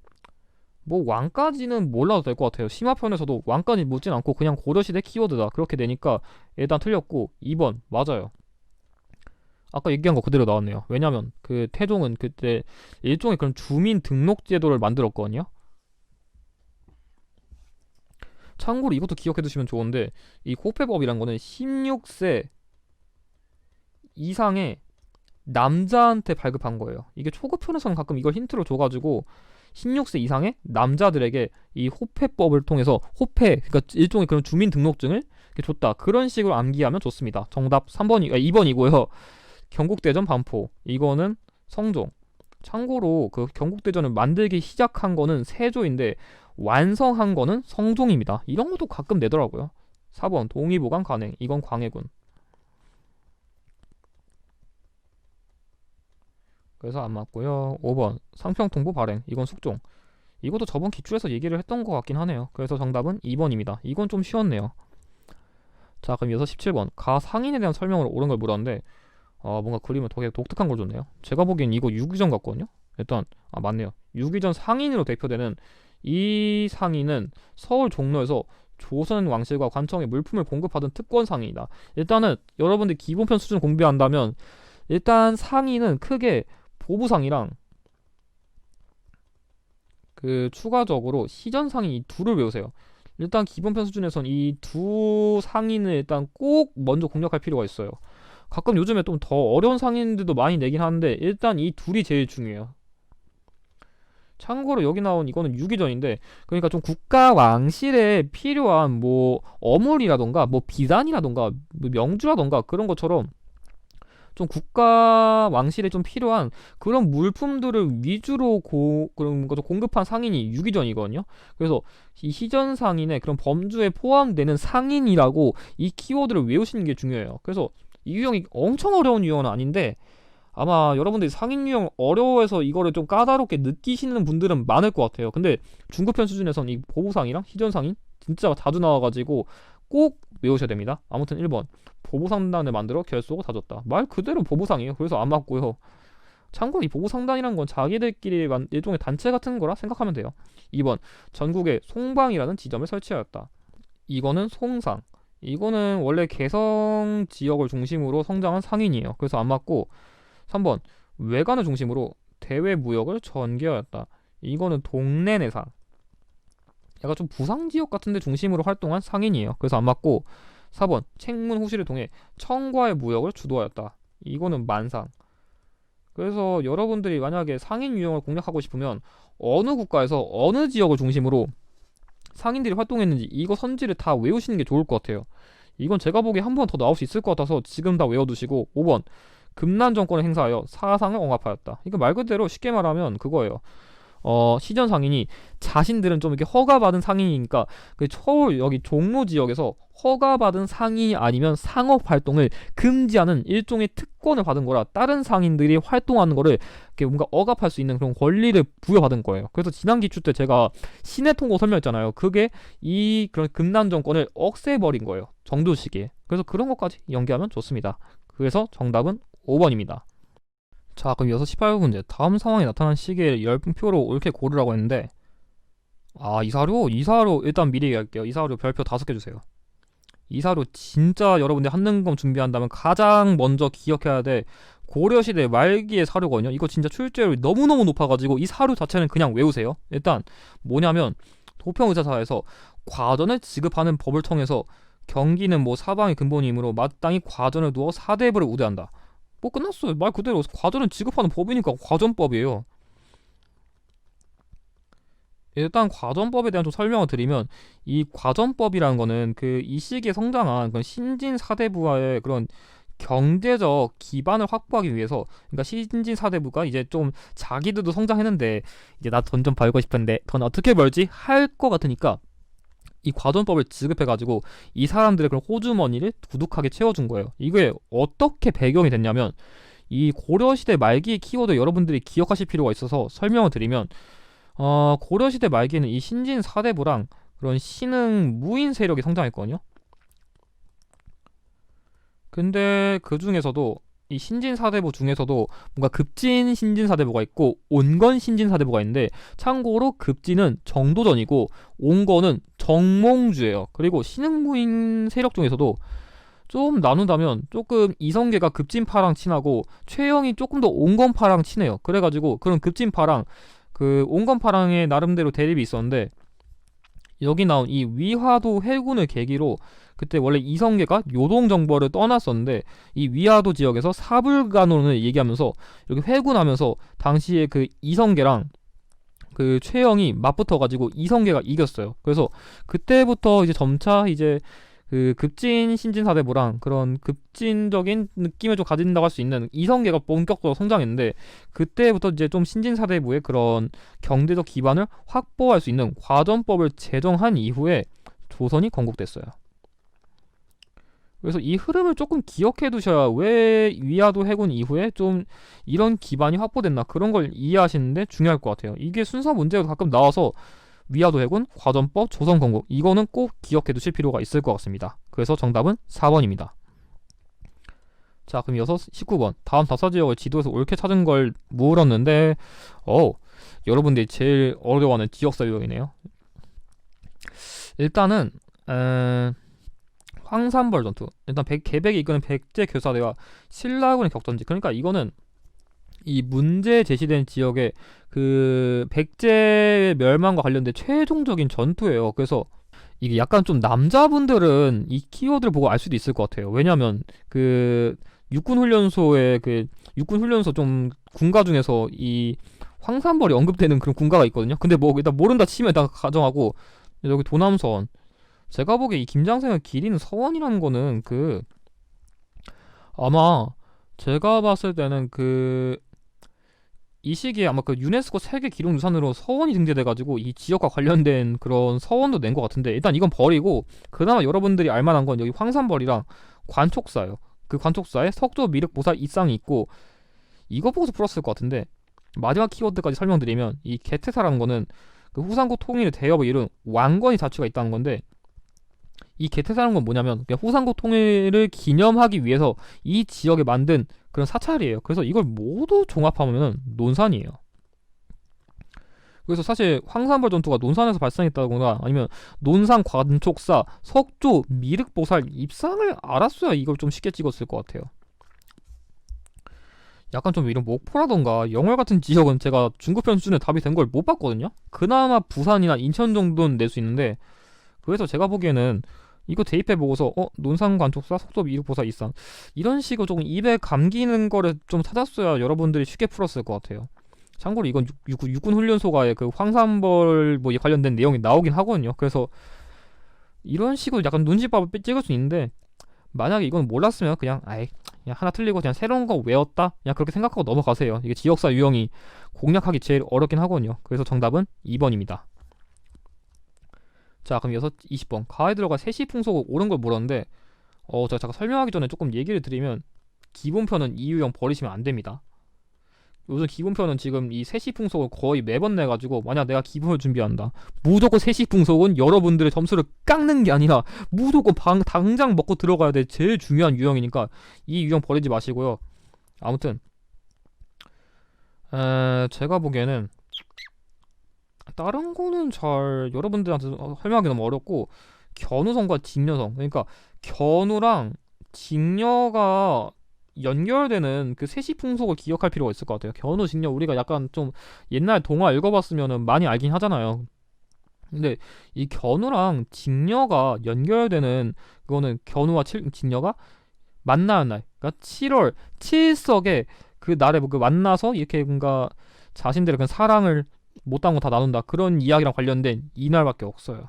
Speaker 1: 뭐 왕까지는 몰라도 될 것 같아요. 심화편에서도 왕까지 묻진 않고 그냥 고려시대 키워드다 그렇게 되니까 일단 틀렸고, 2번 맞아요. 아까 얘기한 거 그대로 나왔네요. 왜냐면 그 태종은 그때 일종의 그런 주민 등록 제도를 만들었거든요. 참고로 이것도 기억해 두시면 좋은데, 이 호패법이란 거는 16세 이상의 남자한테 발급한 거예요. 이게 초급편에서는 가끔 이걸 힌트로 줘가지고 16세 이상의 남자들에게 이 호패법을 통해서 호패, 그러니까 일종의 그런 주민등록증을 이렇게 줬다. 그런 식으로 암기하면 좋습니다. 정답 2번이고요. 경국대전 반포. 이거는 성종. 참고로 그 경국대전을 만들기 시작한 거는 세조인데 완성한 거는 성종입니다. 이런 것도 가끔 내더라고요. 4번 동의보감 간행. 이건 광해군. 그래서 안 맞고요. 5번 상평통보 발행. 이건 숙종. 이것도 저번 기출에서 얘기를 했던 것 같긴 하네요. 그래서 정답은 2번입니다. 이건 좀 쉬웠네요. 자, 그럼 이어서 17번 가 상인에 대한 설명으로 옳은 걸 물었는데, 뭔가 그림은 되게 독특한 걸 줬네요. 제가 보기엔 이거 유기전 같거든요. 일단 맞네요. 유기전 상인으로 대표되는 이 상인은 서울 종로에서 조선 왕실과 관청에 물품을 공급하던 특권 상인이다. 일단은 여러분들 기본편 수준 공부한다면 일단 상인은 크게 보부상이랑 그 추가적으로 시전상인 이 둘을 외우세요. 일단 기본편 수준에선 이 두 상인을 일단 꼭 먼저 공략할 필요가 있어요. 가끔 요즘에 좀 더 어려운 상인들도 많이 내긴 하는데 일단 이 둘이 제일 중요해요. 참고로 여기 나온 이거는 유기전인데, 그러니까 좀 국가 왕실에 필요한 뭐 어물이라던가 뭐 비단이라던가 뭐 명주라던가 그런 것처럼 좀 국가 왕실에 좀 필요한 그런 물품들을 위주로 그런 것을 공급한 상인이 유기전이거든요. 그래서 이 시전 상인의 그런 범주에 포함되는 상인이라고 이 키워드를 외우시는 게 중요해요. 그래서 이 유형이 엄청 어려운 유형은 아닌데, 아마 여러분들이 상인 유형 어려워해서 이거를 좀 까다롭게 느끼시는 분들은 많을 것 같아요. 근데 중급편 수준에선 이 보부상이랑 시전상인 진짜 자주 나와가지고 꼭 외우셔야 됩니다. 아무튼 1번 보부상단을 만들어 결속을 다졌다. 말 그대로 보부상이에요. 그래서 안 맞고요. 참고로 이 보부상단이란 건 자기들끼리 일종의 단체 같은 거라 생각하면 돼요. 2번 전국에 송방이라는 지점을 설치하였다. 이거는 송상. 이거는 원래 개성 지역을 중심으로 성장한 상인이에요. 그래서 안 맞고, 3번 외관을 중심으로 대외 무역을 전개하였다. 이거는 동래내상. 약간 좀 부상지역 같은 데 중심으로 활동한 상인이에요. 그래서 안 맞고, 4번 책문 호실을 통해 청과의 무역을 주도하였다. 이거는 만상. 그래서 여러분들이 만약에 상인 유형을 공략하고 싶으면 어느 국가에서 어느 지역을 중심으로 상인들이 활동했는지 이거 선지를 다 외우시는 게 좋을 것 같아요. 이건 제가 보기에 한 번 더 나올 수 있을 것 같아서 지금 다 외워두시고. 5번 금난 정권을 행사하여 사상을 억압하였다. 이거 말 그대로 쉽게 말하면 그거예요. 시전 상인이 자신들은 좀 이렇게 허가받은 상인이니까 그 서울 여기 종로 지역에서 허가받은 상인이 아니면 상업 활동을 금지하는 일종의 특권을 받은 거라 다른 상인들이 활동하는 거를 이렇게 뭔가 억압할 수 있는 그런 권리를 부여받은 거예요. 그래서 지난 기출 때 제가 시내 통고 설명했잖아요. 그게 이 그런 금난 정권을 억세버린 거예요. 정조 시기에. 그래서 그런 것까지 연계하면 좋습니다. 그래서 정답은 5번입니다. 자, 그럼 이어서 18문제. 다음 상황이 나타난 시기를 열분표로 옳게 고르라고 했는데, 이 사료 일단 미리 얘기할게요. 이 사료 별표 5개 주세요. 이 사료 진짜 여러분들 한능검 준비한다면 가장 먼저 기억해야 돼. 고려시대 말기의 사료거든요. 이거 진짜 출제율이 너무너무 높아가지고 이 사료 자체는 그냥 외우세요. 일단 뭐냐면 도평의사사에서 과전을 지급하는 법을 통해서 경기는 뭐 사방의 근본이므로 마땅히 과전을 두어 사대부를 우대한다. 뭐 끝났어요. 말 그대로 과전을 지급하는 법이니까 과전법이에요. 일단 과전법에 대한 좀 설명을 드리면, 이 과전법이라는 거는 그 이 시기에 성장한 그런 신진 사대부와의 그런 경제적 기반을 확보하기 위해서, 그러니까 신진 사대부가 이제 좀 자기들도 성장했는데 이제 나 돈 좀 벌고 싶은데 돈 어떻게 벌지 할 것 같으니까 이 과전법을 지급해가지고 이 사람들의 그런 호주머니를 두둑하게 채워준 거예요. 이게 어떻게 배경이 됐냐면, 이 고려시대 말기의 키워드 여러분들이 기억하실 필요가 있어서 설명을 드리면, 고려시대 말기에는 이 신진 사대부랑 그런 신흥 무인 세력이 성장했거든요. 근데 그 중에서도 이 신진 사대부 중에서도 뭔가 급진 신진 사대부가 있고 온건 신진 사대부가 있는데, 참고로 급진은 정도전이고 온건은 정몽주예요. 그리고 신흥무인 세력 중에서도 좀 나눈다면 조금 이성계가 급진파랑 친하고 최영이 조금 더 온건파랑 친해요. 그래가지고 그런 급진파랑 그 온건파랑의 나름대로 대립이 있었는데, 여기 나온 이 위화도 회군을 계기로 그때 원래 이성계가 요동정벌을 떠났었는데 이 위화도 지역에서 사불간론을 얘기하면서 이렇게 회군하면서 당시에 그 이성계랑 그 최영이 맞붙어가지고 이성계가 이겼어요. 그래서 그때부터 이제 점차 이제 그 급진 신진사대부랑 그런 급진적인 느낌을 좀 가진다고 할 수 있는 이성계가 본격적으로 성장했는데, 그때부터 이제 좀 신진사대부의 그런 경제적 기반을 확보할 수 있는 과전법을 제정한 이후에 조선이 건국됐어요. 그래서 이 흐름을 조금 기억해 두셔야 왜 위화도 해군 이후에 좀 이런 기반이 확보됐나 그런 걸 이해하시는데 중요할 것 같아요. 이게 순서 문제가 가끔 나와서 위화도 해군, 과전법, 조선 건국, 이거는 꼭 기억해 두실 필요가 있을 것 같습니다. 그래서 정답은 4번입니다. 자, 그럼 이어서 19번. 다음 5지역을 지도에서 옳게 찾은 걸 물었는데, 여러분들이 제일 어려워하는 지역사 유형이네요. 일단은 황산벌 전투. 일단 개백이 이끄는 백제 교사대와 신라군의 격전지. 그러니까 이거는 이 문제 제시된 지역의 그 백제 멸망과 관련된 최종적인 전투예요. 그래서 이게 약간 좀 남자분들은 이 키워드를 보고 알 수도 있을 것 같아요. 왜냐면 그 육군훈련소의 그 육군훈련소 좀 군가 중에서 이 황산벌이 언급되는 그런 군가가 있거든요. 근데 뭐 일단 모른다 치면 다 가정하고, 여기 도남서원. 제가 보기에 이 김장생을 기리는 서원이라는 거는 그 아마 제가 봤을 때는 그 이 시기에 아마 그 유네스코 세계 기록유산으로 서원이 등재돼가지고 이 지역과 관련된 그런 서원도 낸 것 같은데, 일단 이건 버리고 그나마 여러분들이 알만한 건 여기 황산벌이랑 관촉사예요. 그 관촉사에 석조 미륵보살 이상이 있고, 이거 보고서 풀었을 것 같은데, 마지막 키워드까지 설명드리면 이 개태사라는 거는 그 후삼국 통일의 대업을 이룬 왕건이 자취가 있다는 건데, 이 개태사라는 건 뭐냐면 후삼국 통일을 기념하기 위해서 이 지역에 만든 그런 사찰이에요. 그래서 이걸 모두 종합하면 논산이에요. 그래서 사실 황산벌 전투가 논산에서 발생했다거나 아니면 논산 관촉사 석조 미륵보살 입상을 알았어야 이걸 좀 쉽게 찍었을 것 같아요. 약간 좀 이런 목포라던가 영월 같은 지역은 제가 중급편 수준의 답이 된 걸 못 봤거든요. 그나마 부산이나 인천 정도는 낼 수 있는데, 그래서 제가 보기에는 이거 대입해보고서 논산관촉사 속도비 이륙보사 이상 이런 식으로 조금 입에 감기는 거를 좀 찾았어야 여러분들이 쉽게 풀었을 것 같아요. 참고로 이건 육군 훈련소가의 그 황산벌 뭐 관련된 내용이 나오긴 하거든요. 그래서 이런 식으로 약간 눈치밥을 찍을 수 있는데, 만약에 이건 몰랐으면 그냥 그냥 하나 틀리고 그냥 새로운 거 외웠다 그냥 그렇게 생각하고 넘어가세요. 이게 지역사 유형이 공략하기 제일 어렵긴 하거든요. 그래서 정답은 2번입니다. 자, 그럼 이어서 20번 가에 들어가 세시풍속 옳은 걸 물었는데, 제가 잠깐 설명하기 전에 조금 얘기를 드리면, 기본편은 이 유형 버리시면 안 됩니다. 요즘 기본편은 지금 이 세시풍속을 거의 매번 내가지고, 만약 내가 기본을 준비한다, 무조건 세시풍속은 여러분들의 점수를 깎는 게 아니라 무조건 당장 먹고 들어가야 될 제일 중요한 유형이니까 이 유형 버리지 마시고요. 아무튼 제가 보기에는 다른 거는 잘 여러분들한테 설명하기 너무 어렵고, 견우성과 직녀성, 그러니까 견우랑 직녀가 연결되는 그 세시풍속을 기억할 필요가 있을 것 같아요. 견우, 직녀 우리가 약간 좀 옛날 동화 읽어봤으면은 많이 알긴 하잖아요. 근데 이 견우랑 직녀가 연결되는 그거는 견우와 직녀가 만나는 날, 그러니까 7월 7석에 그 날에 그 만나서 이렇게 뭔가 자신들의 그 사랑을 못한 거 다 나눈다, 그런 이야기랑 관련된 이날밖에 없어요.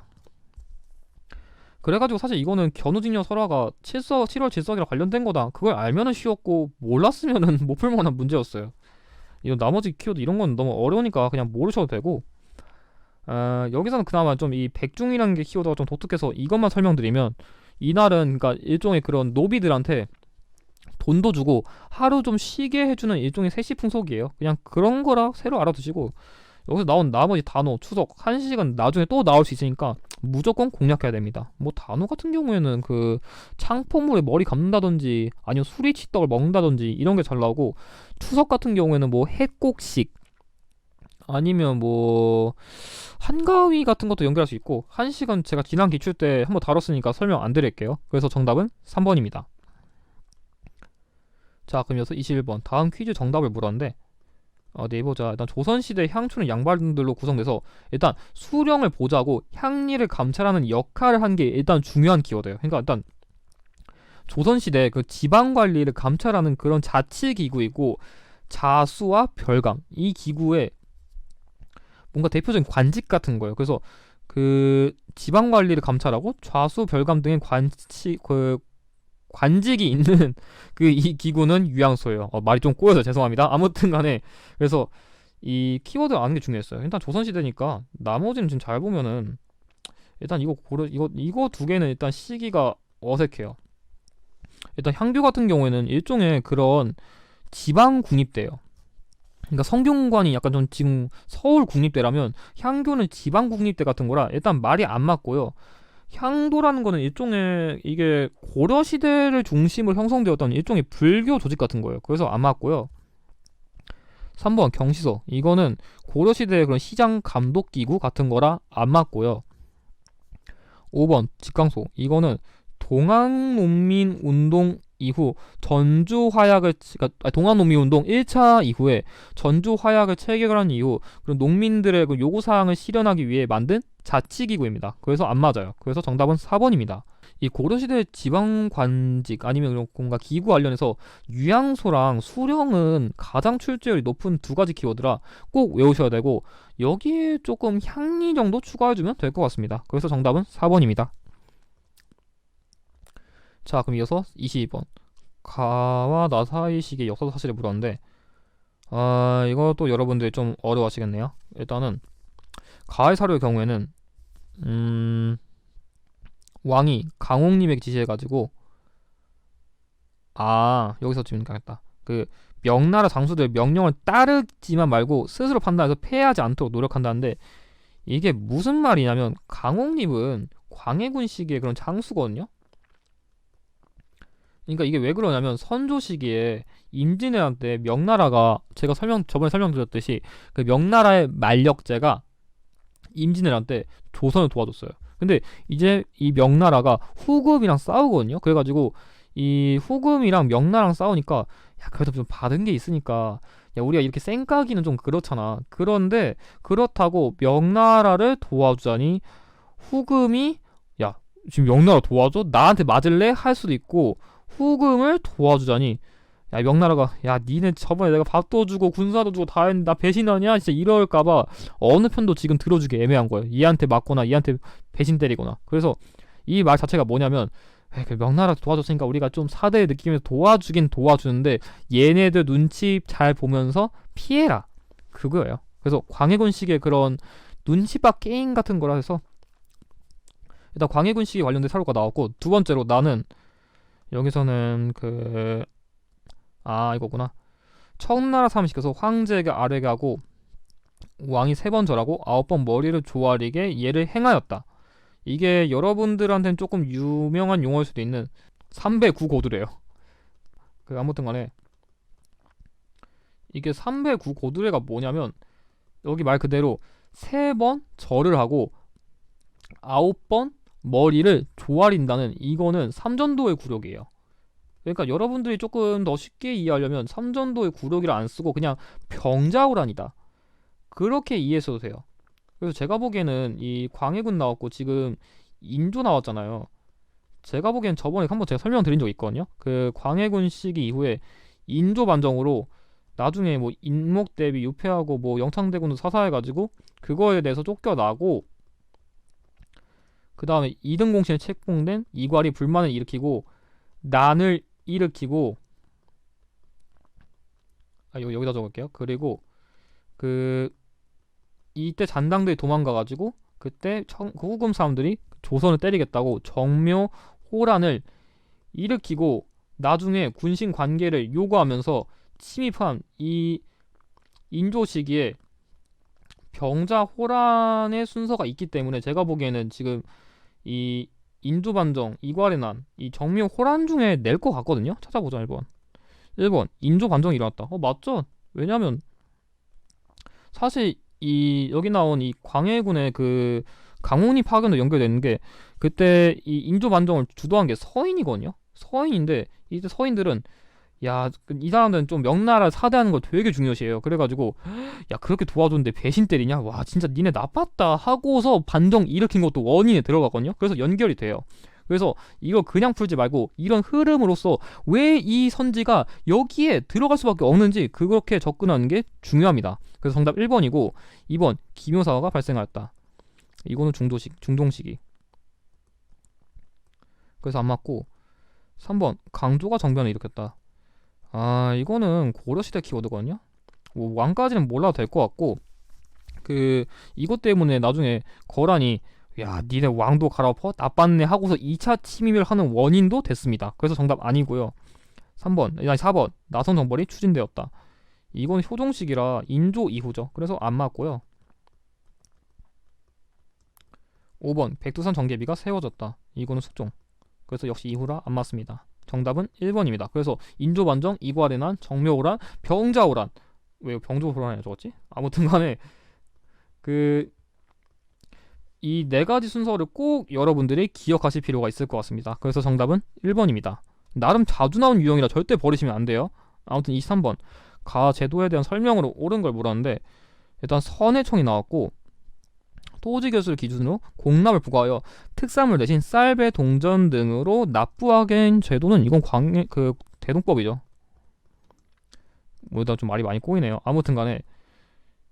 Speaker 1: 그래가지고 사실 이거는 견우직녀 설화가 7월 7석이랑 관련된 거다, 그걸 알면은 쉬웠고 몰랐으면은 못 풀만한 문제였어요. 이거 나머지 키워드 이런 건 너무 어려우니까 그냥 모르셔도 되고, 여기서는 그나마 좀 이 백중이라는 게 키워드가 좀 독특해서 이것만 설명드리면, 이날은 그러니까 일종의 그런 노비들한테 돈도 주고 하루 좀 쉬게 해주는 일종의 세시풍속이에요. 그냥 그런 거라 새로 알아두시고, 여기서 나온 나머지 단어, 추석, 한식은 나중에 또 나올 수 있으니까 무조건 공략해야 됩니다. 뭐 단어 같은 경우에는 그 창포물에 머리 감는다든지 아니면 수리치떡을 먹는다든지 이런 게 잘 나오고, 추석 같은 경우에는 뭐 해곡식 아니면 뭐 한가위 같은 것도 연결할 수 있고, 한식은 제가 지난 기출 때 한번 다뤘으니까 설명 안 드릴게요. 그래서 정답은 3번입니다. 자, 그럼 여기서 21번 다음 퀴즈 정답을 물었는데, 네, 보자. 일단 조선시대 향초는 양반들로 구성돼서 일단 수령을 보자고 향리를 감찰하는 역할을 한 게 일단 중요한 키워드예요. 그러니까 일단 조선시대 그 지방관리를 감찰하는 그런 자치기구이고, 자수와 별감, 이 기구에 뭔가 대표적인 관직 같은 거예요. 그래서 그 지방관리를 감찰하고 좌수, 별감 등의 관직이 있는 그 이 기구는 유양소예요. 말이 좀 꼬여서 죄송합니다. 아무튼간에 그래서 이 키워드 아는 게 중요했어요. 일단 조선시대니까 나머지는 지금 잘 보면은 일단 이거 두 개는 일단 시기가 어색해요. 일단 향교 같은 경우에는 일종의 그런 지방 국립대예요. 그러니까 성균관이 약간 좀 지금 서울 국립대라면 향교는 지방 국립대 같은 거라 일단 말이 안 맞고요. 향도라는 거는 일종의 이게 고려 시대를 중심으로 형성되었던 일종의 불교 조직 같은 거예요. 그래서 안 맞고요. 3번 경시서, 이거는 고려 시대의 그런 시장 감독 기구 같은 거라 안 맞고요. 5번 직강소, 이거는 동학농민운동 이후 전주화약을, 그러니까 동학농민운동 1차 이후에 전주화약을 체결한 이후 그런 농민들의 그 요구사항을 실현하기 위해 만든 자치기구입니다. 그래서 안 맞아요. 그래서 정답은 4번입니다. 이 고려시대 지방관직 아니면 뭔가 기구 관련해서 유양소랑 수령은 가장 출제율이 높은 두 가지 키워드라 꼭 외우셔야 되고, 여기에 조금 향리 정도 추가해주면 될 것 같습니다. 그래서 정답은 4번입니다. 자, 그럼 이어서 22번 가와 나 사이 시기의 역사 사실을 물었는데, 이것도 여러분들이 좀 어려워하시겠네요. 일단은 가의 사료의 경우에는 왕이 강홍님에게 지시해가지고, 여기서 지금 가겠다. 그 명나라 장수들 명령을 따르지만 말고 스스로 판단해서 패하지 않도록 노력한다는데, 이게 무슨 말이냐면 강홍님은 광해군 시기의 그런 장수거든요. 그러니까 이게 왜 그러냐면 선조 시기에 임진왜란 때 명나라가, 제가 저번에 설명드렸듯이 그 명나라의 만력제가 임진왜란 때 조선을 도와줬어요. 근데 이제 이 명나라가 후금이랑 싸우거든요. 그래가지고 이 후금이랑 명나라랑 싸우니까, 야 그래도 좀 받은 게 있으니까, 야 우리가 이렇게 쌩까기는 좀 그렇잖아. 그런데 그렇다고 명나라를 도와주자니 후금이, 야 지금 명나라 도와줘? 나한테 맞을래? 할 수도 있고 후금을 도와주자니 야 명나라가 야 니네 저번에 내가 밥도 주고 군사도 주고 다 했는데 나 배신하냐? 진짜 이럴까봐 어느 편도 지금 들어주기 애매한 거예요. 얘한테 맞거나 얘한테 배신 때리거나. 그래서 이 말 자체가 뭐냐면 에이, 그 명나라 도와줬으니까 우리가 좀 사대의 느낌에서 도와주긴 도와주는데 얘네들 눈치 잘 보면서 피해라 그거예요. 그래서 광해군식의 그런 눈치밥 게임 같은 거라 해서 일단 광해군식에 관련된 사료가 나왔고, 두 번째로 나는 여기서는 이거구나. 청나라 사람시켜서 황제에게 아뢰가고 왕이 3번 절하고 9번 머리를 조아리게 얘를 행하였다. 이게 여러분들한테는 조금 유명한 용어일 수도 있는 삼배 구고드래요. 아무튼 간에 이게 삼배 구고드레가 뭐냐면 여기 말 그대로 3번 절을 하고 9번 머리를 조아린다는, 이거는 삼전도의 굴욕이에요. 그러니까 여러분들이 조금 더 쉽게 이해하려면 삼전도의 굴욕이라 안 쓰고 그냥 병자호란이다, 그렇게 이해했어도 돼요. 그래서 제가 보기에는 이 광해군 나왔고 지금 인조 나왔잖아요. 제가 보기엔 저번에 한번 제가 설명드린 적 있거든요. 그 광해군 시기 이후에 인조 반정으로 나중에 뭐 인목 대비 유폐하고 뭐 영창대군도 사사해가지고 그거에 대해서 쫓겨나고, 그 다음에 이등공신에 책봉된 이괄이 불만을 일으키고 난을 일으키고, 여기다 적을게요. 그리고 그 이때 잔당들이 도망가가지고 그때 후금 사람들이 조선을 때리겠다고 정묘 호란을 일으키고 나중에 군신 관계를 요구하면서 침입한 이 인조 시기에 병자 호란의 순서가 있기 때문에 제가 보기에는 지금 이 인조 반정, 이괄의 난, 이 정묘 호란 중에 낼 것 같거든요. 찾아보자. 1번 인조 반정이 일어났다. 맞죠? 왜냐면 사실 이 여기 나온 이 광해군의 그 강훈이 파견도 연결되는 게 그때 이 인조 반정을 주도한 게 서인이거든요. 서인인데 이때 서인들은 이 사람들은 좀 명나라 사대하는 걸 되게 중요시해요. 그래가지고 야 그렇게 도와줬는데 배신 때리냐? 와 진짜 니네 나빴다 하고서 반정 일으킨 것도 원인에 들어가거든요. 그래서 연결이 돼요. 그래서 이거 그냥 풀지 말고 이런 흐름으로서 왜 이 선지가 여기에 들어갈 수밖에 없는지 그렇게 접근하는 게 중요합니다. 그래서 정답 1번이고 2번 기묘사화가 발생하였다. 이거는 중동시기. 그래서 안 맞고 3번 강조가 정변을 일으켰다. 이거는 고려시대 키워드거든요. 뭐 왕까지는 몰라도 될 것 같고 이것 때문에 나중에 거란이 야 니네 왕도 갈아엎어? 나빴네 하고서 2차 침입을 하는 원인도 됐습니다. 그래서 정답 아니고요. 4번 나선 정벌이 추진되었다. 이건 효종식이라 인조 이후죠. 그래서 안 맞고요. 5번 백두산 정계비가 세워졌다. 이거는 숙종. 그래서 역시 이후라 안 맞습니다. 정답은 1번입니다. 그래서 인조반정, 이괄해난, 정묘호란, 병자호란. 왜 병조호란이라 적었지? 아무튼 간에 이 4가지 순서를 꼭 여러분들이 기억하실 필요가 있을 것 같습니다. 그래서 정답은 1번입니다. 나름 자주 나온 유형이라 절대 버리시면 안 돼요. 아무튼 23번 가 제도에 대한 설명으로 옳은 걸 물었는데 일단 선해청이 나왔고 토지교수를 기준으로 공납을 부과하여 특산물 대신 쌀, 배, 동전 등으로 납부하게 한 제도는 이건 대동법이죠. 뭐다 좀 말이 많이 꼬이네요. 아무튼 간에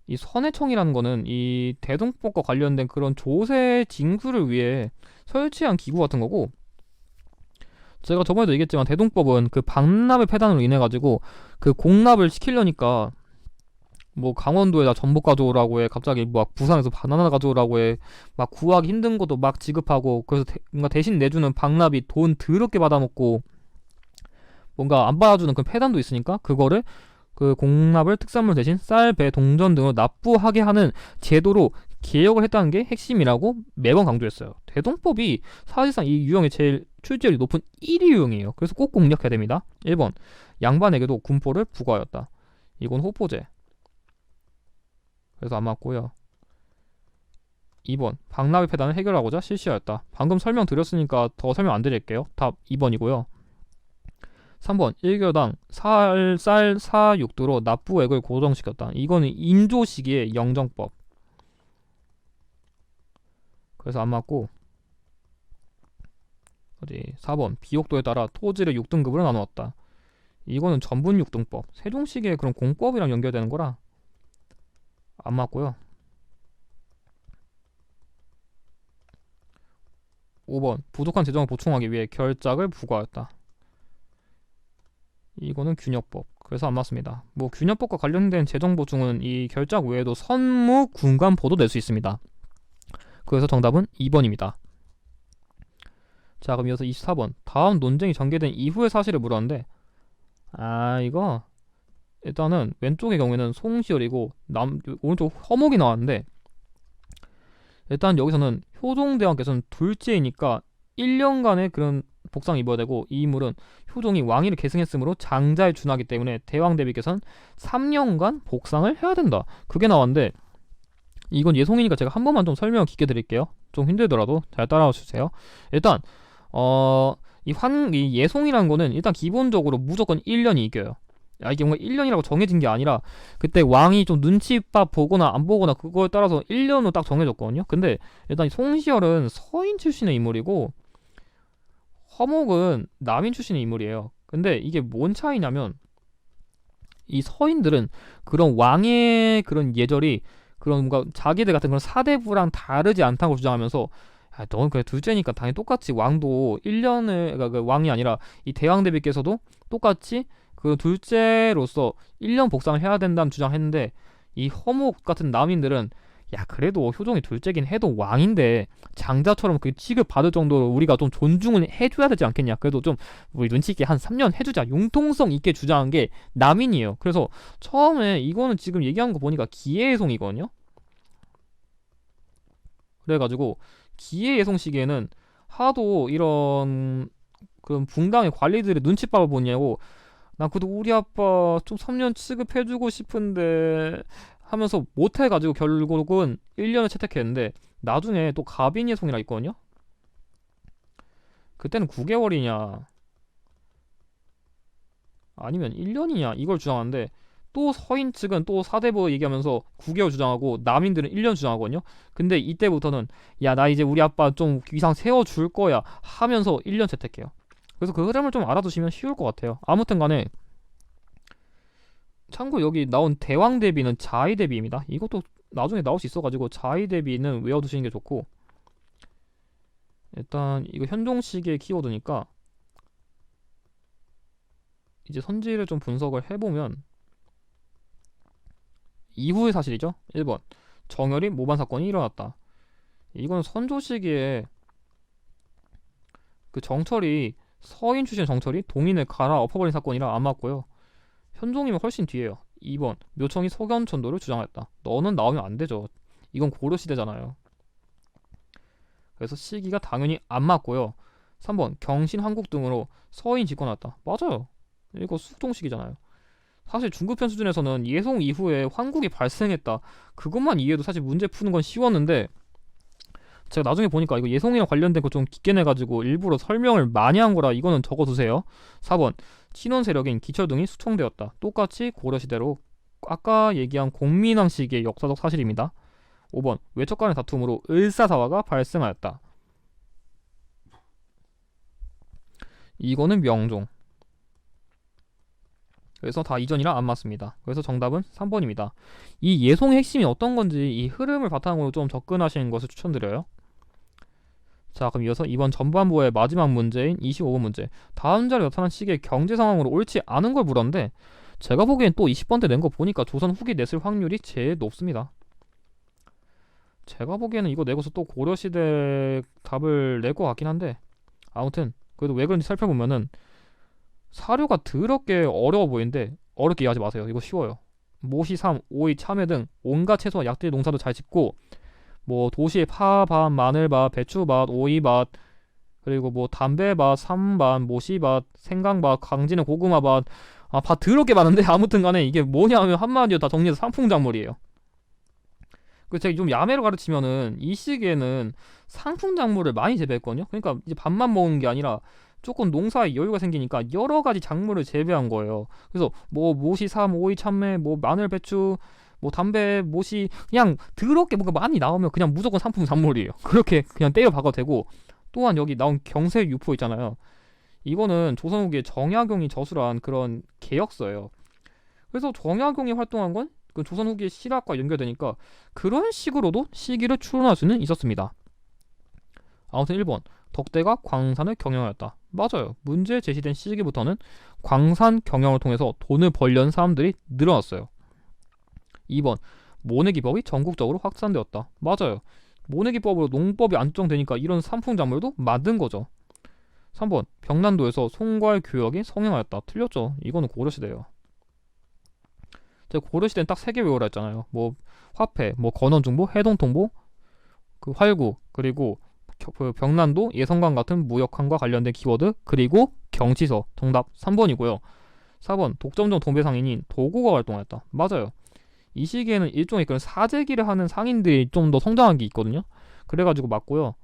Speaker 1: 이 선해청이라는 거는 이 대동법과 관련된 그런 조세 징수를 위해 설치한 기구 같은 거고, 제가 저번에도 얘기했지만 대동법은 그 박람회 폐단으로 인해 가지고 그 공납을 시키려니까 뭐 강원도에다 전복 가져오라고 해, 갑자기 막 부산에서 바나나 가져오라고 해, 막 구하기 힘든 것도 막 지급하고, 그래서 뭔가 대신 내주는 박납이 돈 더럽게 받아먹고 뭔가 안 받아주는 그 폐단도 있으니까 그거를 그 공납을 특산물 대신 쌀, 배, 동전 등으로 납부하게 하는 제도로 개혁을 했다는 게 핵심이라고 매번 강조했어요. 대동법이 사실상 이 유형의 제일 출제율이 높은 1위 유형이에요. 그래서 꼭 공략해야 됩니다. 1번 양반에게도 군포를 부과하였다. 이건 호포제. 그래서 안 맞고요. 2번 박나비 폐단을 해결하고자 실시하였다. 방금 설명드렸으니까 더 설명 안 드릴게요. 답 2번이고요. 3번 1교당 쌀, 4, 6도로 납부액을 고정시켰다. 이거는 인조 시기의 영정법. 그래서 안 맞고 어디 4번 비옥도에 따라 토지를 6등급으로 나누었다. 이거는 전분 6등법 세종시기의 그런 공법이랑 연결되는 거라 안 맞고요. 5번 부족한 재정을 보충하기 위해 결작을 부과하였다. 이거는 균역법 그래서 안 맞습니다. 뭐 균역법과 관련된 재정 보충은 이 결작 외에도 선무 군관보도 낼 수 있습니다. 그래서 정답은 2번입니다. 자 그럼 이어서 24번 다음 논쟁이 전개된 이후의 사실을 물었는데 이거 일단은 왼쪽의 경우에는 송시열이고 오른쪽 허목이 나왔는데 일단 여기서는 효종대왕께서는 둘째이니까 1년간의 그런 복상을 입어야 되고 이 인물은 효종이 왕위를 계승했으므로 장자에 준하기 때문에 대왕 대비께서는 3년간 복상을 해야 된다. 그게 나왔는데 이건 예송이니까 제가 한 번만 좀 설명을 깊게 드릴게요. 좀 힘들더라도 잘 따라와 주세요. 일단 이 예송이라는 거는 일단 기본적으로 무조건 1년이 이겨요. 이게 뭔가 1년이라고 정해진 게 아니라 그때 왕이 좀 눈치밥 보거나 안 보거나 그거에 따라서 1년으로 딱 정해졌거든요. 근데 일단 이 송시열은 서인 출신의 인물이고 허목은 남인 출신의 인물이에요. 근데 이게 뭔 차이냐면 이 서인들은 그런 왕의 그런 예절이 그런 뭔가 자기들 같은 그런 사대부랑 다르지 않다고 주장하면서 너는 그래 둘째니까 당연히 똑같이 왕도 1년을 그러니까 그 왕이 아니라 이 대왕 대비께서도 똑같이 그 둘째로서 1년 복상을 해야 된다는 주장했는데 이 허목 같은 남인들은 야 그래도 효종이 둘째긴 해도 왕인데 장자처럼 그 취급 받을 정도로 우리가 좀 존중을 해줘야 되지 않겠냐. 그래도 좀 우리 눈치 있게 한 3년 해주자. 융통성 있게 주장한 게 남인이에요. 그래서 처음에 이거는 지금 얘기한 거 보니까 기예예송이거든요. 그래가지고 기예예송 시기에는 하도 이런 그런 붕당의 관리들의 눈치밥을 보냐고 난 그래도 우리 아빠 좀 3년 취급해주고 싶은데 하면서 못해가지고 결국은 1년을 채택했는데 나중에 또 가빈예송이라 있거든요. 그때는 9개월이냐 아니면 1년이냐 이걸 주장하는데 또 서인 측은 또 사대부 얘기하면서 9개월 주장하고 남인들은 1년 주장하거든요. 근데 이때부터는 야 나 이제 우리 아빠 좀 위상 세워줄 거야 하면서 1년 채택해요. 그래서 그 흐름을 좀 알아두시면 쉬울 것 같아요. 아무튼 간에 참고 여기 나온 대왕 대비는 자의 대비입니다. 이것도 나중에 나올 수 있어가지고 자의 대비는 외워두시는 게 좋고 일단 이거 현종시기의 키워드니까 이제 선지를 좀 분석을 해보면 이후의 사실이죠. 1번 정열이 모반 사건이 일어났다. 이건 선조 시기에 그 정철이 서인 출신 정철이 동인을 갈아 엎어버린 사건이라 안 맞고요. 현종이면 훨씬 뒤에요. 2번 묘청이 석연천도를 주장했다. 너는 나오면 안 되죠. 이건 고려시대잖아요. 그래서 시기가 당연히 안 맞고요. 3번 경신 한국 등으로 서인 집권했다. 맞아요. 이거 숙종시기잖아요. 사실 중급편 수준에서는 예송 이후에 환국이 발생했다. 그것만 이해해도 사실 문제 푸는 건 쉬웠는데 제가 나중에 보니까 이거 예송이랑 관련된 거 좀 깊게 내가지고 일부러 설명을 많이 한 거라 이거는 적어두세요. 4번 친원 세력인 기철 등이 수청되었다. 똑같이 고려시대로 아까 얘기한 공민왕 시기의 역사적 사실입니다. 5번 외척 간의 다툼으로 을사사화가 발생하였다. 이거는 명종. 그래서 다 이전이라 안 맞습니다. 그래서 정답은 3번입니다. 이 예송의 핵심이 어떤 건지 이 흐름을 바탕으로 좀 접근하시는 것을 추천드려요. 자 그럼 이어서 이번 전반부의 마지막 문제인 25번 문제 다음 자리에 나타난 시기의 경제 상황으로 옳지 않은 걸 물었는데 제가 보기엔 또 20번대 낸 거 보니까 조선 후기 냈을 확률이 제일 높습니다. 제가 보기에는 이거 내고서 또 고려시대 답을 낼 것 같긴 한데 아무튼 그래도 왜 그런지 살펴보면은 사료가 더럽게 어려워 보이는데 어렵게 이해하지 마세요. 이거 쉬워요. 모시, 삼, 오이, 참외 등 온갖 채소와 약들 농사도 잘 짓고 뭐 도시에 파밭, 마늘밭, 배추밭, 오이밭 그리고 뭐 담배밭, 삼밭, 모시밭, 생강밭, 강진의 고구마밭 밭 더럽게 많은데 아무튼 간에 이게 뭐냐 하면 한마디로 다 정리해서 상풍작물이에요. 그 제가 좀 야매로 가르치면은 이 시기에는 상풍작물을 많이 재배했거든요. 그러니까 이제 밥만 먹은 게 아니라 조금 농사에 여유가 생기니까 여러 가지 작물을 재배한 거예요. 그래서 뭐 모시, 삼, 오이, 참외, 뭐 마늘, 배추, 뭐 담배, 모시 그냥 더럽게 뭔가 많이 나오면 그냥 무조건 상품 작물이에요. 그렇게 그냥 때려 박아도 되고 또한 여기 나온 경세유포 있잖아요. 이거는 조선 후기에 정약용이 저술한 그런 개혁서예요. 그래서 정약용이 활동한 건 그 조선 후기의 실학과 연결되니까 그런 식으로도 시기를 추론할 수는 있었습니다. 아무튼 1번 덕대가 광산을 경영하였다. 맞아요. 문제 제시된 시기부터는 광산 경영을 통해서 돈을 벌려는 사람들이 늘어났어요. 2번 모내기법이 전국적으로 확산되었다. 맞아요. 모내기법으로 농법이 안정되니까 이런 산풍작물도 만든 거죠. 3번 병난도에서 송괄 교역이 성행하였다. 틀렸죠. 이거는 고려시대예요. 제가 고려시대는 딱 3개 외우라 했잖아요. 뭐 화폐, 뭐 건원중보, 해동통보, 그 활구, 그리고 그 병난도, 예성관 같은 무역항과 관련된 키워드, 그리고 경치서. 정답 3번이고요. 4번 독점정 동배상인인 도고가 활동하였다. 맞아요. 이 시기에는 일종의 그런 사재기를 하는 상인들이 좀 더 성장한 게 있거든요. 그래가지고 맞고요.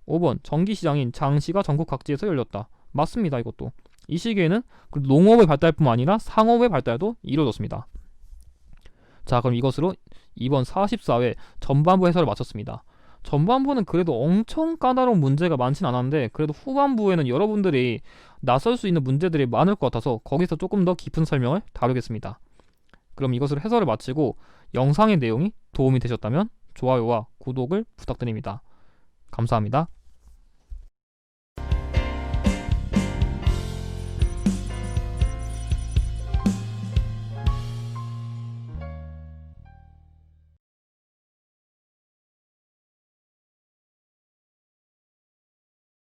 Speaker 1: 5번 전기시장인 장시가 전국 각지에서 열렸다. 맞습니다. 이것도 이 시기에는 그 농업의 발달뿐만 아니라 상업의 발달도 이루어졌습니다. 자, 그럼 이것으로 이번 44회 전반부 해설을 마쳤습니다. 전반부는 그래도 엄청 까다로운 문제가 많진 않았는데 그래도 후반부에는 여러분들이 나설 수 있는 문제들이 많을 것 같아서 거기서 조금 더 깊은 설명을 다루겠습니다. 그럼 이것으로 해설을 마치고 영상의 내용이 도움이 되셨다면 좋아요와 구독을 부탁드립니다. 감사합니다.